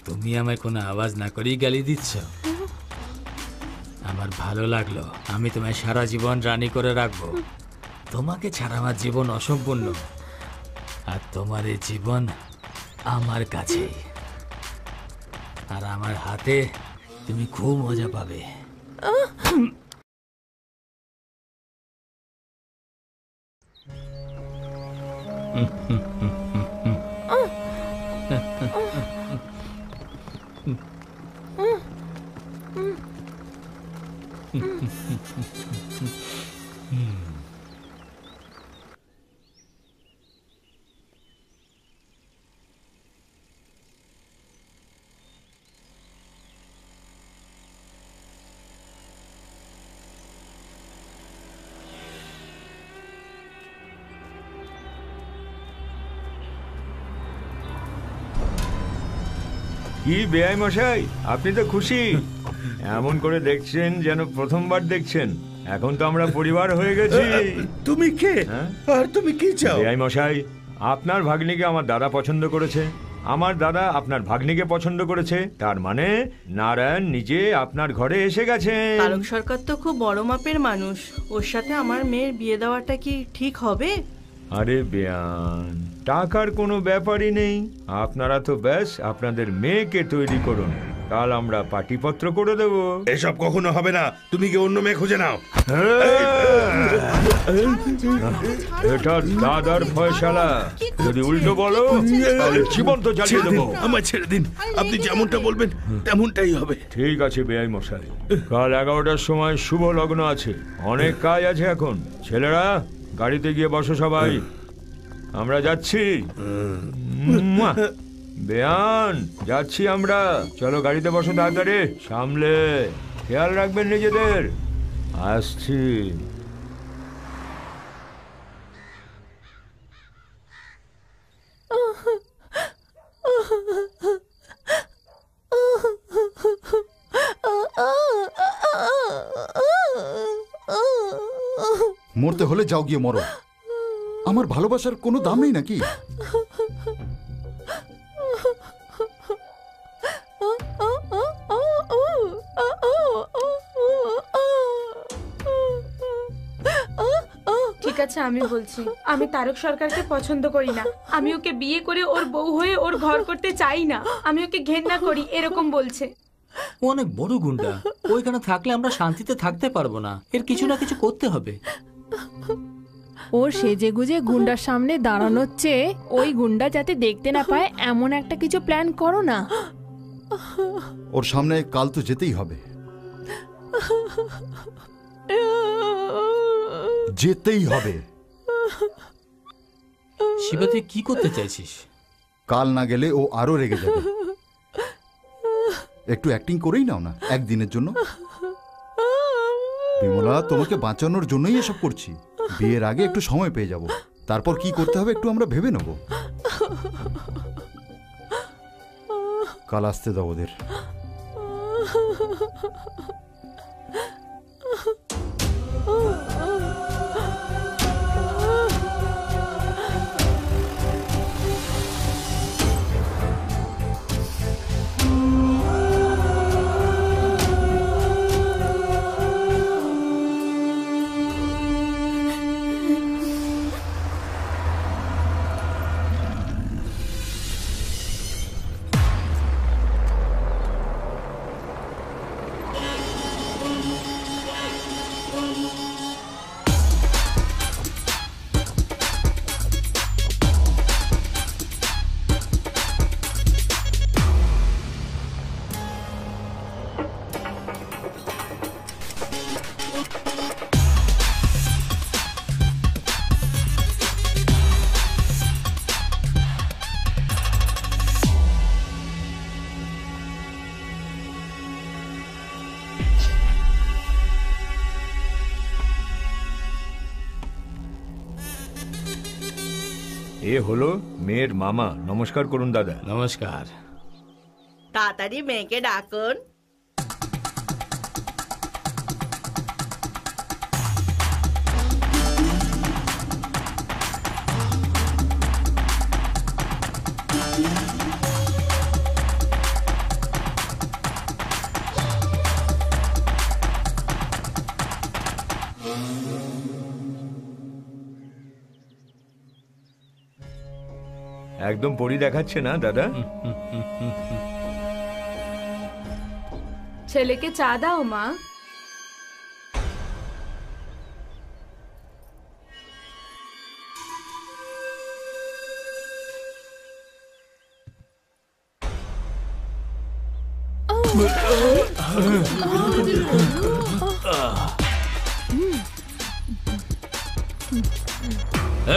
তুমি আমায় কোনো আওয়াজ না করেই গালি দিচ্ছ। আমার ভালো লাগলো। আমি তোমায় সারা জীবন রানী করে রাখবো। তোমাকে ছাড়া আমার জীবন অসম্পূর্ণ, আর তোমার এই জীবন আমার কাছে, আর আমার হাতে তুমি খুব মজা পাবে। কি বেয়াই মশাই, আপনি তো খুশি? এমন করে দেখছেন যেন প্রথমবার দেখছেন। এখন তো আমরা পরিবার হয়ে গেছি। তুমি কে আর তুমি কি চাও? বেয়াই মশাই, আপনার ভাগ্নিকে আমার দাদা পছন্দ করেছে, আমার দাদা আপনার ভাগ্নিকে পছন্দ করেছে, তার মানে নারায়ণ নিজে আপনার ঘরে এসে গেছেন। তারক সরকার তো খুব বড় মাপের মানুষ, ওর সাথে আমার মেয়ের বিয়ে দেওয়াটা কি ঠিক হবে? আরে বেয়ান, টাকার কোনো ব্যাপারই নেই। আপনারা তো ব্যাস আপনাদের মেয়েকে তৈরি করুন, কাল আমরা পাটিপত্র করে দেব। এসব কখনো হবে না, তুমি কি অন্য মেয়ে খুঁজে নাও। এটা দাদার ফয়সালা, যদি উল্টো বলো তাহলে জীবন তো জ্বালিয়ে দেবো। আমার ছেড়ে দিন, আপনি যেমনটা বলবেন তেমনটাই হবে। ঠিক আছে বেয়াই মশাই, কাল 11টার সময় শুভ লগ্ন আছে, অনেক কাজ আছে এখন। ছেলেরা গাড়িতে গিয়ে বসো সবাই, আমরা যাচ্ছি। বেয়ান, যাচ্ছি আমরা, চলো গাড়িতে বসো তাড়াতাড়ি, সামলে, খেয়াল রাখবেন নিজেদের। আসছি। মরতে হলে যাও গিয়ে মরো, আমার ভালোবাসার কোনো দাম নেই নাকি? ঠিক আছে, আমি বলছি আমি তারক সরকারকে পছন্দ করি না, আমি ওকে বিয়ে করে ওর বউ হয়ে ওর ঘর করতে চাই না, আমি ওকে ঘেন্না করি, এরকম বলছে। ও অনেক বড় গুন্ডা, ওইখানে থাকলে আমরা শান্তিতে থাকতে পারবো না, এর কিছু না কিছু করতে হবে। ওর সেজে গুজে গুন্ডার সামনে দাঁড়ানোর চেয়ে ওই গুন্ডা যাতে দেখতে না পায় এমন একটা কিছু প্ল্যান করো না। ওর সামনে কাল তো যেতেই হবে, যেতেই হবে। শিবা, তুই কি করতে চাইছিস? কাল না গেলে ও আরো রেগে যাবে। একটু অ্যাক্টিং করেই নাও না একদিনের জন্য। বিমলা, তোমাকে বাঁচানোর জন্যই এসব করছি। বিয়ের আগে একটু সময় পেয়ে যাব, তারপর কি করতে হবে একটু আমরা ভেবে নেব। কাল আসতে দাও ওদের। এ হলো মেয়ের মামা, নমস্কার করুন দাদা। নমস্কার। তাড়াতাড়ি মেয়েকে ডাকুন। একদম পরি দেখাচ্ছে না দাদা? ছেলেকে চা দাও মা।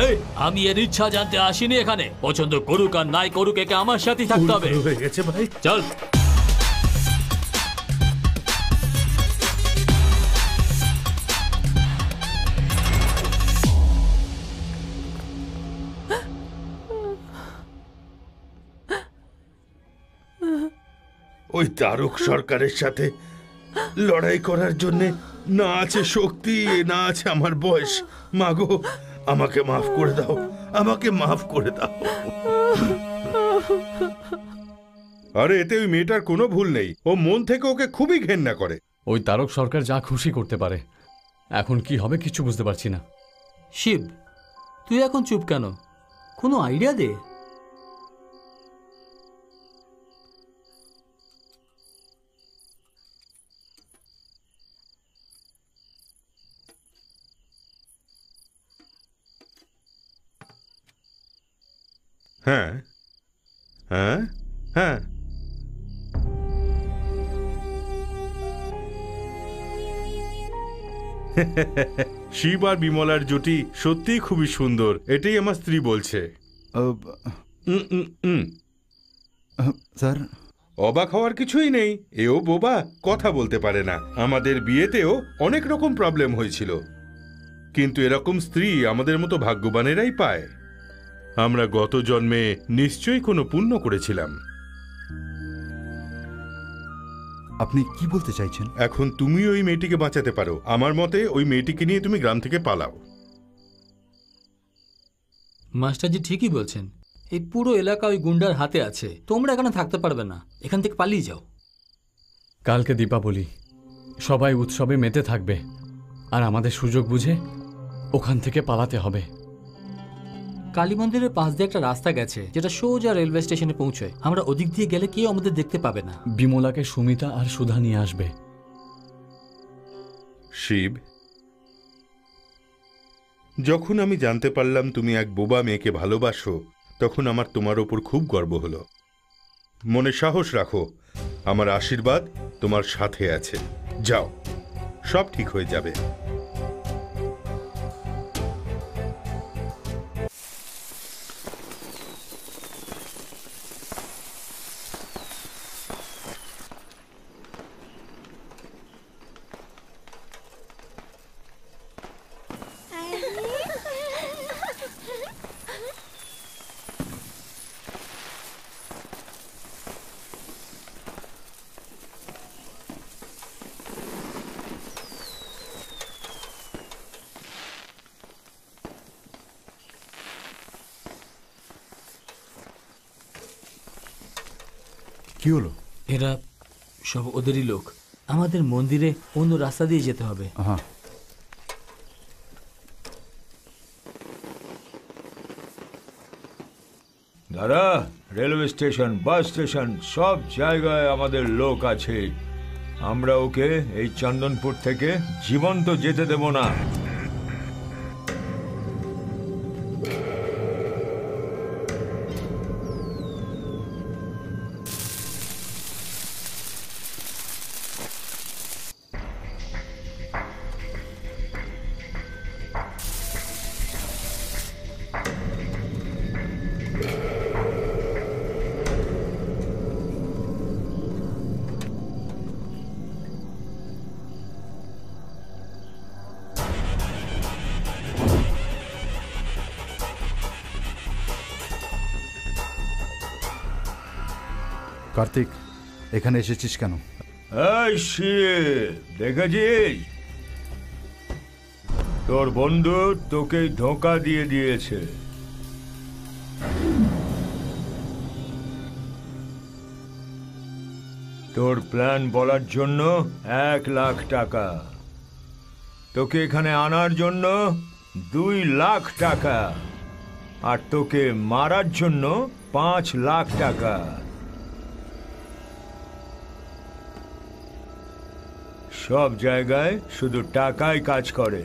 এই, আমি এর ইচ্ছা জানতে আসিনি এখানে। পছন্দ করুক আর নাই করুক, একে আমার সাথেই থাকতে হবে। হয়ে গেছে ভাই। চল। ওই তারক সরকারের সাথে লড়াই করার জন্য না আছে শক্তি, না আছে আমার বয়স। মাগো, আমাকে মাফ করে দাও, আমাকে মাফ করে দাও। আরে এতে ওই মেয়েটার কোনো ভুল নেই। ও মন থেকে ওকে খুবই ঘেন্না করে। ওই তারক সরকার যা খুশি করতে পারে। এখন কি হবে কিছু বুঝতে পারছি না। শিব, তুই এখন চুপ কেন? কোনো আইডিয়া দে। হ্যাঁ হ্যাঁ হ্যাঁ, শিব আর বিমলার জুটি সত্যিই খুবই সুন্দর, এটাই আমার স্ত্রী বলছে। স্যার, অবাক হওয়ার কিছুই নেই। এও বোবা, কথা বলতে পারে না। আমাদের বিয়েতেও অনেক রকম প্রবলেম হয়েছিল, কিন্তু এরকম স্ত্রী আমাদের মতো ভাগ্যবানেরাই পায়। আমরা গত জন্মে নিশ্চয়ই কোনো পুণ্য করেছিলাম। আপনি কি বলতে চাইছেন? এখন তুমি ওই মেয়েটিকে বাঁচাতে পারো। আমার মতে ওই মেয়েটিকে নিয়ে তুমি গ্রাম থেকে পালাও। মাস্টারজি ঠিকই বলছেন। এই পুরো এলাকা ওই গুন্ডার হাতে আছে। তোমরা এখানে থাকতে পারবে না, এখান থেকে পালিয়ে যাও। কালকে দীপাবলি, সবাই উৎসবে মেতে থাকবে, আর আমাদের সুযোগ বুঝে ওখান থেকে পালাতে হবে। কালী মন্দিরের পাশ দিয়ে একটা রাস্তা গেছে যেটা সোজা রেলওয়ে স্টেশনে পৌঁছয়। আমরা ওদিক দিয়ে গেলে কেউ আমাদের দেখতে পাবে না। বিমলাকে সুমিতা আর সুধা নিয়ে আসবে। শিব, যখন আমি জানতে পারলাম তুমি এক বোবা মেয়েকে ভালোবাসো, তখন আমার তোমার ওপর খুব গর্ব হলো। মনে সাহস রাখো, আমার আশীর্বাদ তোমার সাথে আছে। যাও, সব ঠিক হয়ে যাবে। কি হলো? এরা সব ওদেরই লোক। আমাদের মন্দিরে অন্য রাস্তা দিয়ে যেতে হবে। হ্যাঁ, দাদা, রেলওয়ে স্টেশন, বাস স্টেশন, সব জায়গায় আমাদের লোক আছে। আমরা ওকে এই চন্দনপুর থেকে জীবন্ত যেতে দেব না। কার্তিক, এখানে এসেছিস কেন? এই শিব, দেখেছিস তোর বন্ধু তোকে ধোঁকা দিয়ে দিয়েছে। তোর প্ল্যান বলার জন্য 1 লাখ টাকা, তোকে এখানে আনার জন্য 2 লাখ টাকা। আর তোকে মারার জন্য 5 লাখ টাকা। সব জায়গায় শুধু টাকাই কাজ করে।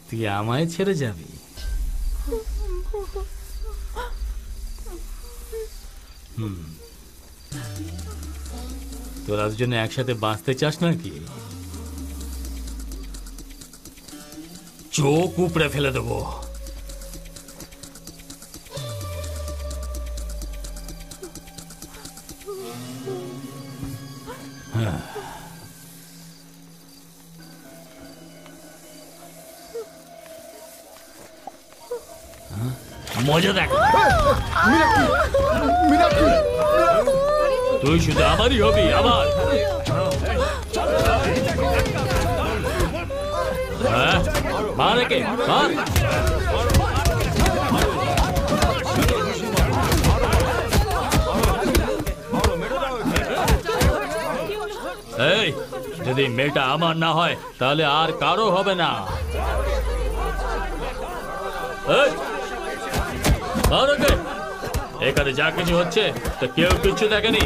তুই আমায় ছেড়ে যাবি? তোরা দুজনে একসাথে বাঁচতে চাস নাকি? চোখ উপড়ে ফেলে দেবো। মজা দেখ। তুই শুধু আমারই হবি, আমার। হ্যাঁ, মার একে, মার। এই, যদি মেয়েটা আমার না হয় তাহলে আর কারো হবে না। এখানে যা কিছু হচ্ছে তো কেউ কিছু দেখেনি।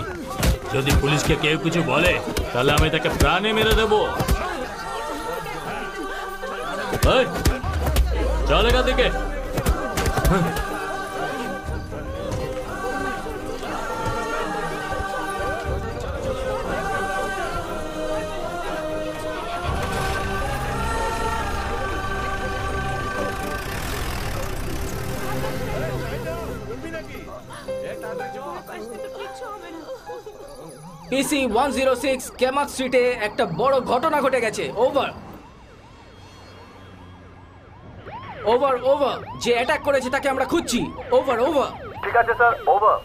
যদি পুলিশকে কেউ কিছু বলে তাহলে আমি তাকে প্রাণে মেরে দেবো। চল এখান থেকে। পিসি 106 কেমাক স্ট্রিটে একটা বড় ঘটনা ঘটে গেছে। Over over over. যে অ্যাটাক করেছে তাকে আমরা খুঁজছি। Over over. ঠিক আছে স্যার, ওভার।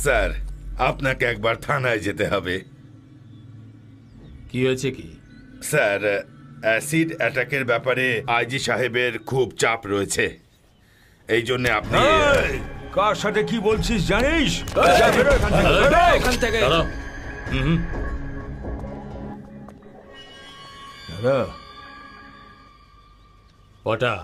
স্যার, আপনাকে একবার থানায় যেতে হবে। কি হয়েছে কি? স্যার, অ্যাসিড অ্যাটাকের ব্যাপারে আইজি সাহেবের খুব চাপ রয়েছে। এই জন্য আপনি কার সাথে কি বলছিস জানিস? ওটা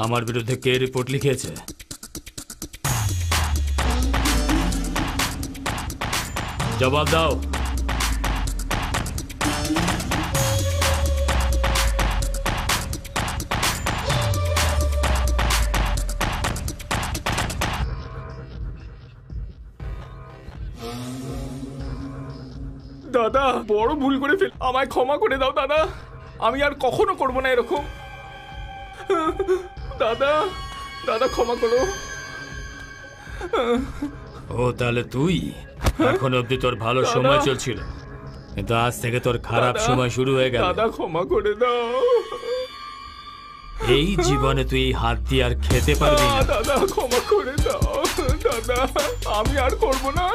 আমার বিরুদ্ধে কে রিপোর্ট লিখেছে? জবাব দাও। দাদা বড় ভুল করে ফেল, আমায় ক্ষমা করে দাও দাদা, আমি আর কখনো করব না এরকম। দাদা দাদা ক্ষমা করো। ও তাহলে তুই? এখন অব্দি তোর ভালো সময় চলছিল, কিন্তু আজ থেকে তোর খারাপ সময় শুরু হয়ে গেল। দাদা ক্ষমা করে দাও। এই জীবনে তুই এই হাত দিয়ে আর খেতে পারবি না। দাদা ক্ষমা করে দাও দাদা, আমি আর করব না।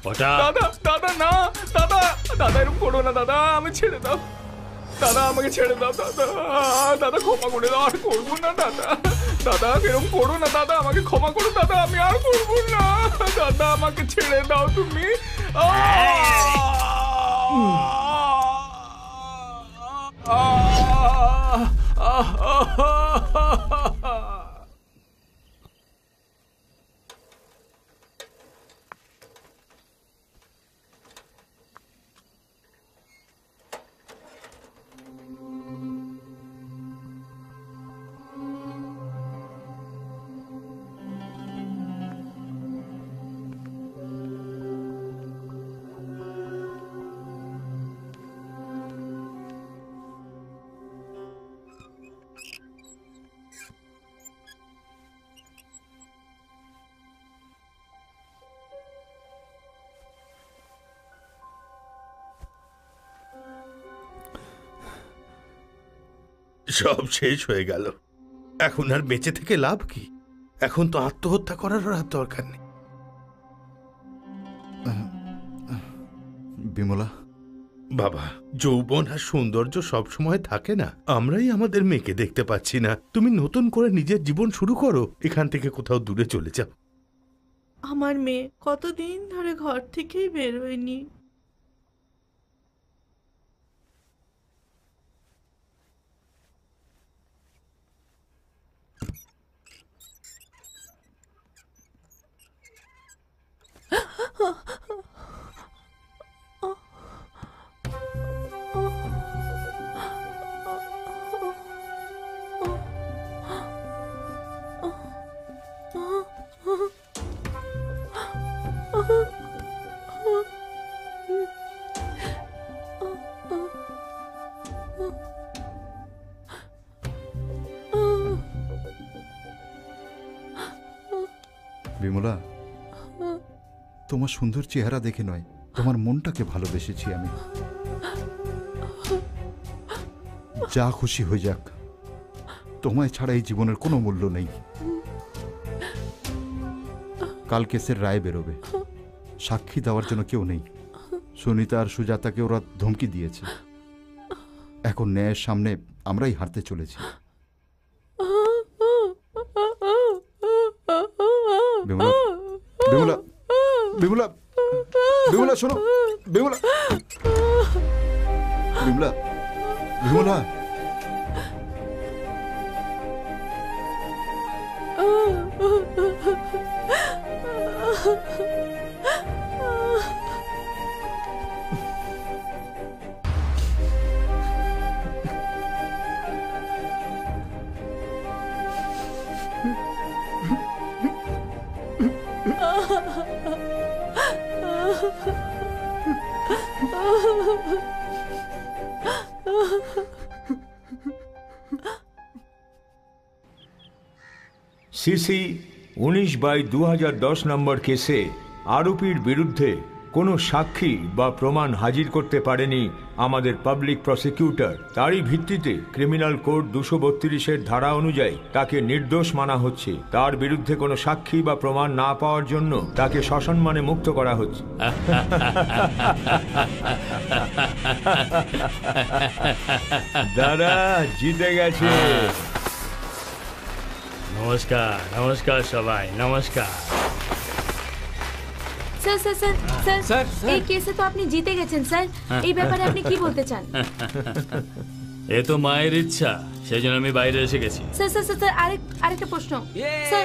ওটা দাদা দাদা না দাদা, দাদা এরকম করো না দাদা, আমি ছেড়ে দাও দাদা, আমাকে ছেড়ে দাও দাদা, দাদা ক্ষমা করে দাও, আর করবো না দাদা, দাদা এরকম করো না দাদা, আমাকে ক্ষমা করো দাদা, আমি আর করবো না দাদা, আমাকে ছেড়ে দাও তুমি। সব শেষ হয়ে গেল, এখন আর বেঁচে থেকে লাভ কি? এখন তো আত্মহত্যা করার আর দরকার নেই। বিমলা বাবা, যৌবন আর সৌন্দর্য সব সময় থাকে না, আমরাই আমাদের মেয়েকে দেখতে পাচ্ছি না। তুমি নতুন করে নিজের জীবন শুরু করো, এখান থেকে কোথাও দূরে চলে যাও। আমার মেয়ে কতদিন ধরে ঘর থেকেই বের হয়নি। বিমলা, তোমার সুন্দর চেহারা দেখে নয়, তোমার মনটাকে ভালোবেসেছি আমি। যা খুশি হয়ে যাক, তোমায় ছাড়া এই জীবনের কোনো মূল্য নেই। কাল কেসের রায় বেরোবে, সাক্ষী দেওয়ার জন্য কেউ নেই। সুনিতা আর সুজাতাকে ওরা ধমকি দিয়েছে, এখন ন্যায়ের সামনে আমরাই হারতে চলেছি। বিমলা, বিমলা, বিমলা, বিমলা শোনো, বিমলা, বিমলা, বিমলা। সিসি 19/2010 নম্বর কেসে আরোপীর বিরুদ্ধে কোনো সাক্ষী বা প্রমাণ হাজির করতে পারেনি আমাদের পাবলিক প্রসিকিউটর। তারই ভিত্তিতে ক্রিমিনাল কোড 232-এর ধারা অনুযায়ী তাকে নির্দোষ মানা হচ্ছে। তার বিরুদ্ধে কোনো সাক্ষী বা প্রমাণ না পাওয়ার জন্য তাকে সসম্মানে মুক্ত করা হচ্ছে। দাদা জিতে গেছে। নমস্কার, নমস্কার সবাই, নমস্কার। স্যার স্যার স্যার স্যার এই কেসে তো আপনি জিতে গেছেন স্যার, এই ব্যাপারে আপনি কি বলতে চান? এ তো মায়ের ইচ্ছা, সেই জন্য আমি বাইরে এসে গেছি। স্যার স্যার স্যার আরেকটা প্রশ্ন স্যার।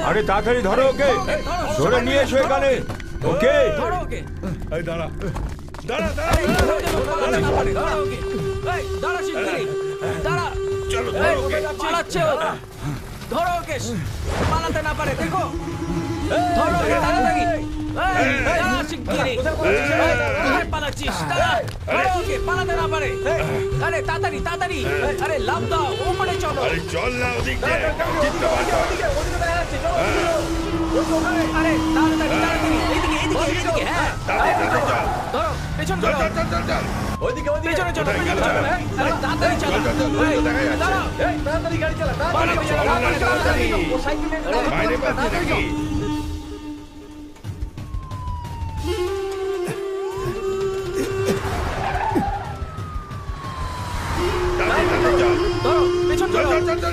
আরে তাড়াতাড়ি ধরো ওকে, ধরে নিয়ে এসো এখানে। ওকে দাঁড়া ধরো ওকে, পালাতে না পারে, দেখো ধরো ওকে তাড়াতাড়ি। পালাচ্ছিস, ধরো ওকে, পালাতে না পারে। আরে তাড়াতাড়ি তাড়াতাড়ি, আরে লাভ দাও, ওপরে চলো। চল না ওদিকে, আরে তাড়াতাড়ি তাড়াতাড়ি, এইদিকে এইদিকে এইদিকে। হ্যাঁ ধরো, পেছন ধরো, ওইদিকে ওইদিকে চলো চলো, আরে তাড়াতাড়ি চলো, দাঁড়াও, তাড়াতাড়ি গাড়ি চালা, তাড়াতাড়ি বাইরে পাচ্ছি নাকি? ধরো, পেছন ধরো,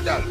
চল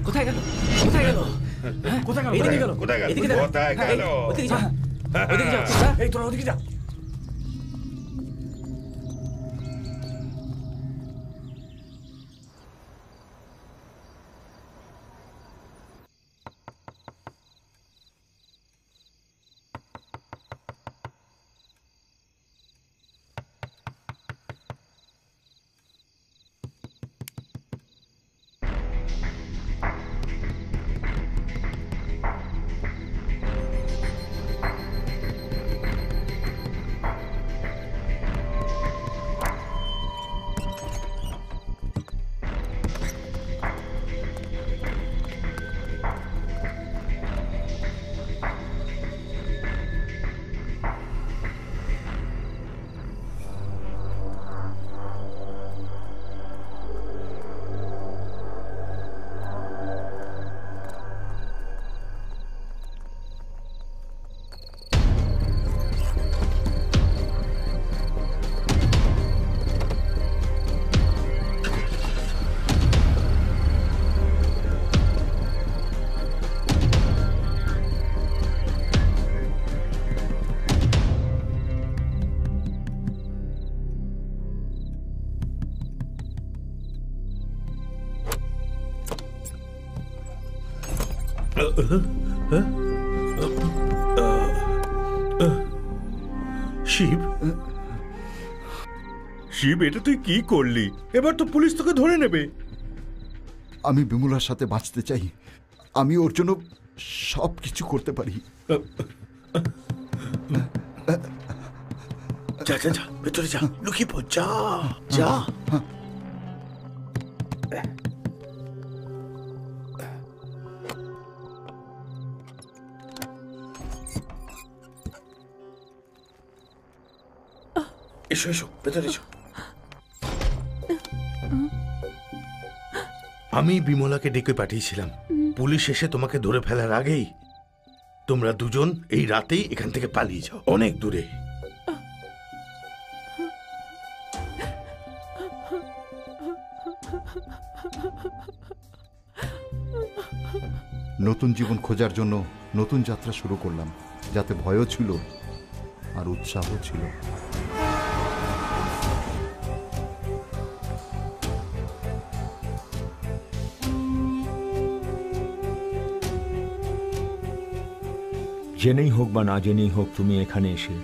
কোথায় গেল কোথায় গেল এদিকে গেল কোথায় গেল এদিকে কোথায় গেল? ওদিকে যা, ওদিকে যা, এই তোরা ওদিকে যা। শিব, শিব, এটা তুই কি করলি? এবার তো পুলিশ তোকে ধরে নেবে। আমি বিমলার সাথে বাঁচতে চাই, আমি ওর জন্য সব কিছু করতে পারি। যা যা যা, ভেতরে যা, লুকিয়ে পড়, যা যা। এসো এসো, ভেতরে এসো। আমি বিমলাকে ডেকে পাঠিয়েছিলাম। পুলিশ এসে তোমাকে ধরে ফেলার আগেই তোমরা দুজন এই রাতেই এখান থেকে পালিয়ে যাও, অনেক দূরে। নতুন জীবন খোঁজার জন্য নতুন যাত্রা শুরু করলাম, যাতে ভয়ও ছিল আর উৎসাহ ছিল। জেনেই হোক বা না জেনেই হোক, তুমি এখানে এসে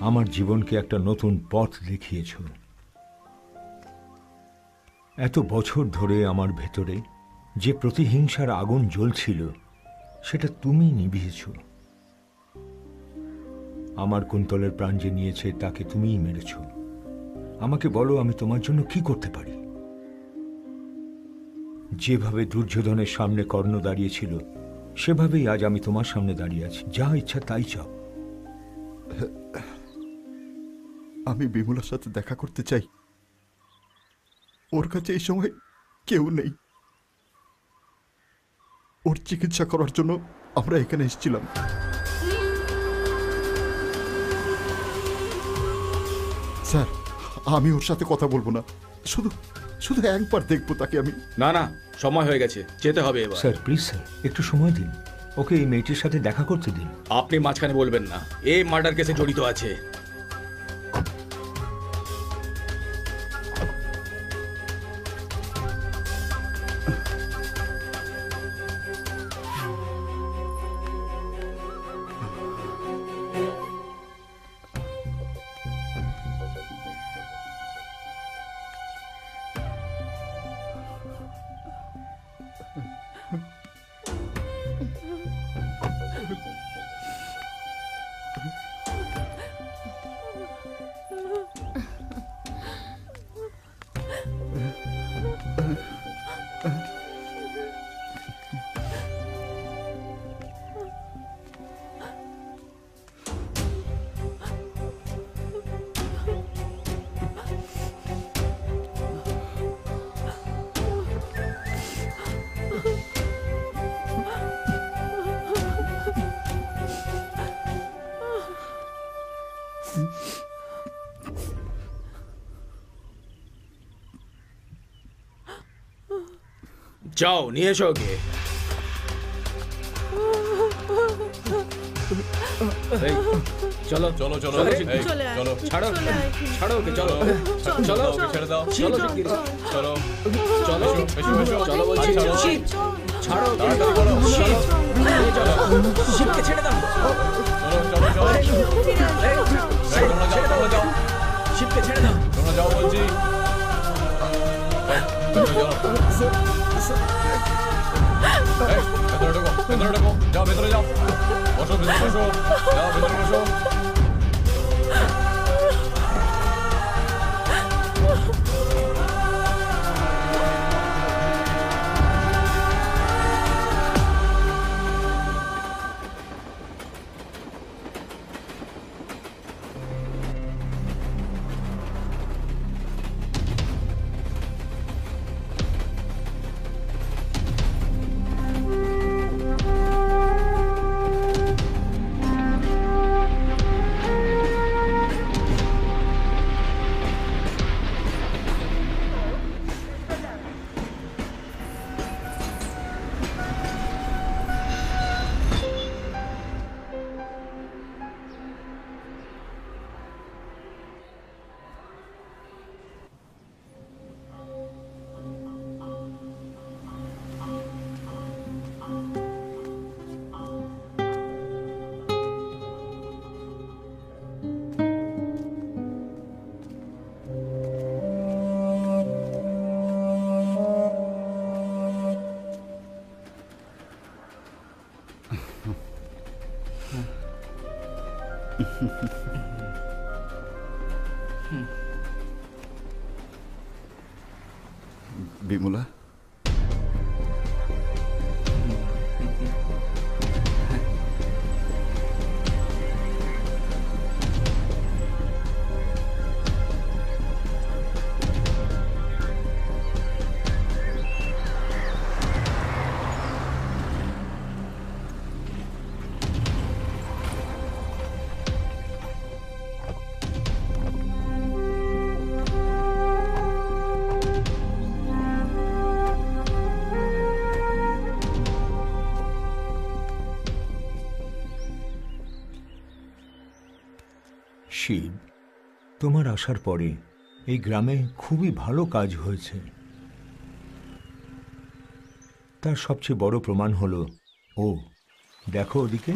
আমার জীবনকে একটা নতুন পথ দেখিয়েছ। এত বছর ধরে আমার ভেতরে যে প্রতিহিংসার আগুন জ্বলছিল, সেটা তুমি নিভিয়েছ। আমার কুন্তলের প্রাণ যে নিয়েছে তাকে তুমিই মেরেছ। আমাকে বলো, আমি তোমার জন্য কি করতে পারি? যেভাবে দুর্যোধনের সামনে কর্ণ দাঁড়িয়েছিল, সেভাবেই আজ আমি তোমার সামনে দাঁড়িয়ে আছি। যা ইচ্ছা তাই চাও। আমি বিমলার সাথে দেখা করতে চাই। ওর কাছে এই সময় কেউ নেই। ওর চিকিৎসা করার জন্য আমরা এখানে এসেছিলাম। স্যার, আমি ওর সাথে কথা বলবো না, শুধু শুধু একবার দেখবো তাকে আমি। না না, সময় হয়ে গেছে, যেতে হবে এবার। স্যার প্লিজ স্যার, একটু সময় দিন, ওকে এই মেয়েটির সাথে দেখা করতে দিন। আপনি মাঝখানে বলবেন না, এই মার্ডার কেসে জড়িত আছে। যাও, নিয়ে এসো ওকে। চলো চলো চলো চলো, ছাড়ো ছাড়ো ওকে, চলো চলো ছেড়ে দাও, চলো চলো চলো চলো বলছি, ছাড়ো শিবকে ছেড়ে দাও, চলো চলো চলো, শিবকে ছেড়ে দাও, তোমরা যাও বলছি। ভেতরে ঢোকো, যাও ভেতরে যাও, বসো ভেতরে বসো, যাও ভেতরে বসো। বিমলা, শিব, তোমার আসার পরে এই গ্রামে খুবই ভালো কাজ হয়েছে। তার সবচেয়ে বড় প্রমাণ হলো ও দেখো ওদিকে।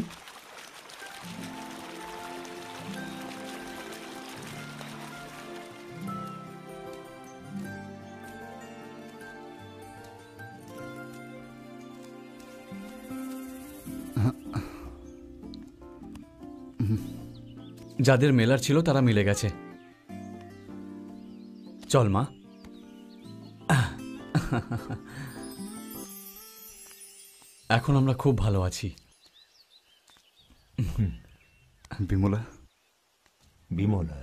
যাদের মেলার ছিল তারা মিলে গেছে। চল মা। এখন আমরা খুব ভালো আছি। বিমলা, বিমলা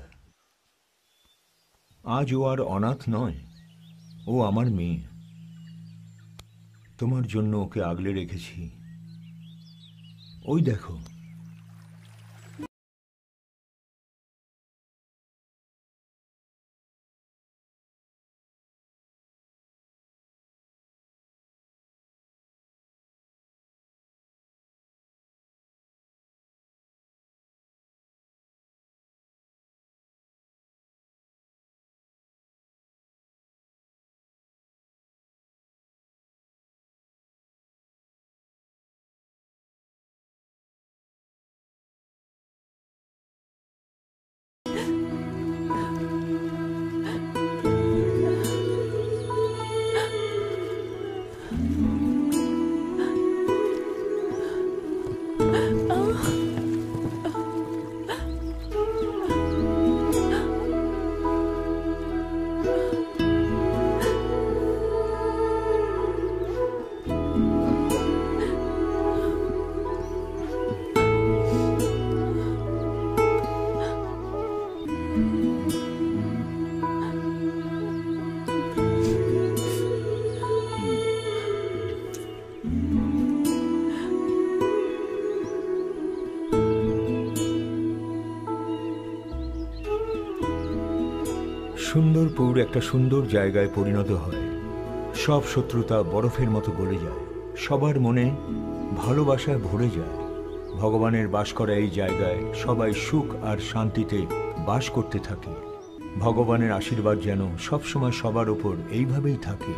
আজ ও আর অনাথ নয়, ও আমার মেয়ে। তোমার জন্য ওকে আগলে রেখেছি। ওই দেখো, সুন্দরপুর একটা সুন্দর জায়গায় পরিণত হয়। সব শত্রুতা বরফের মতো গলে যায়, সবার মনে ভালোবাসায় ভরে যায়। ভগবানের বাস করা এই জায়গায় সবাই সুখ আর শান্তিতে বাস করতে থাকে। ভগবানের আশীর্বাদ যেন সবসময় সবার ওপর এইভাবেই থাকে।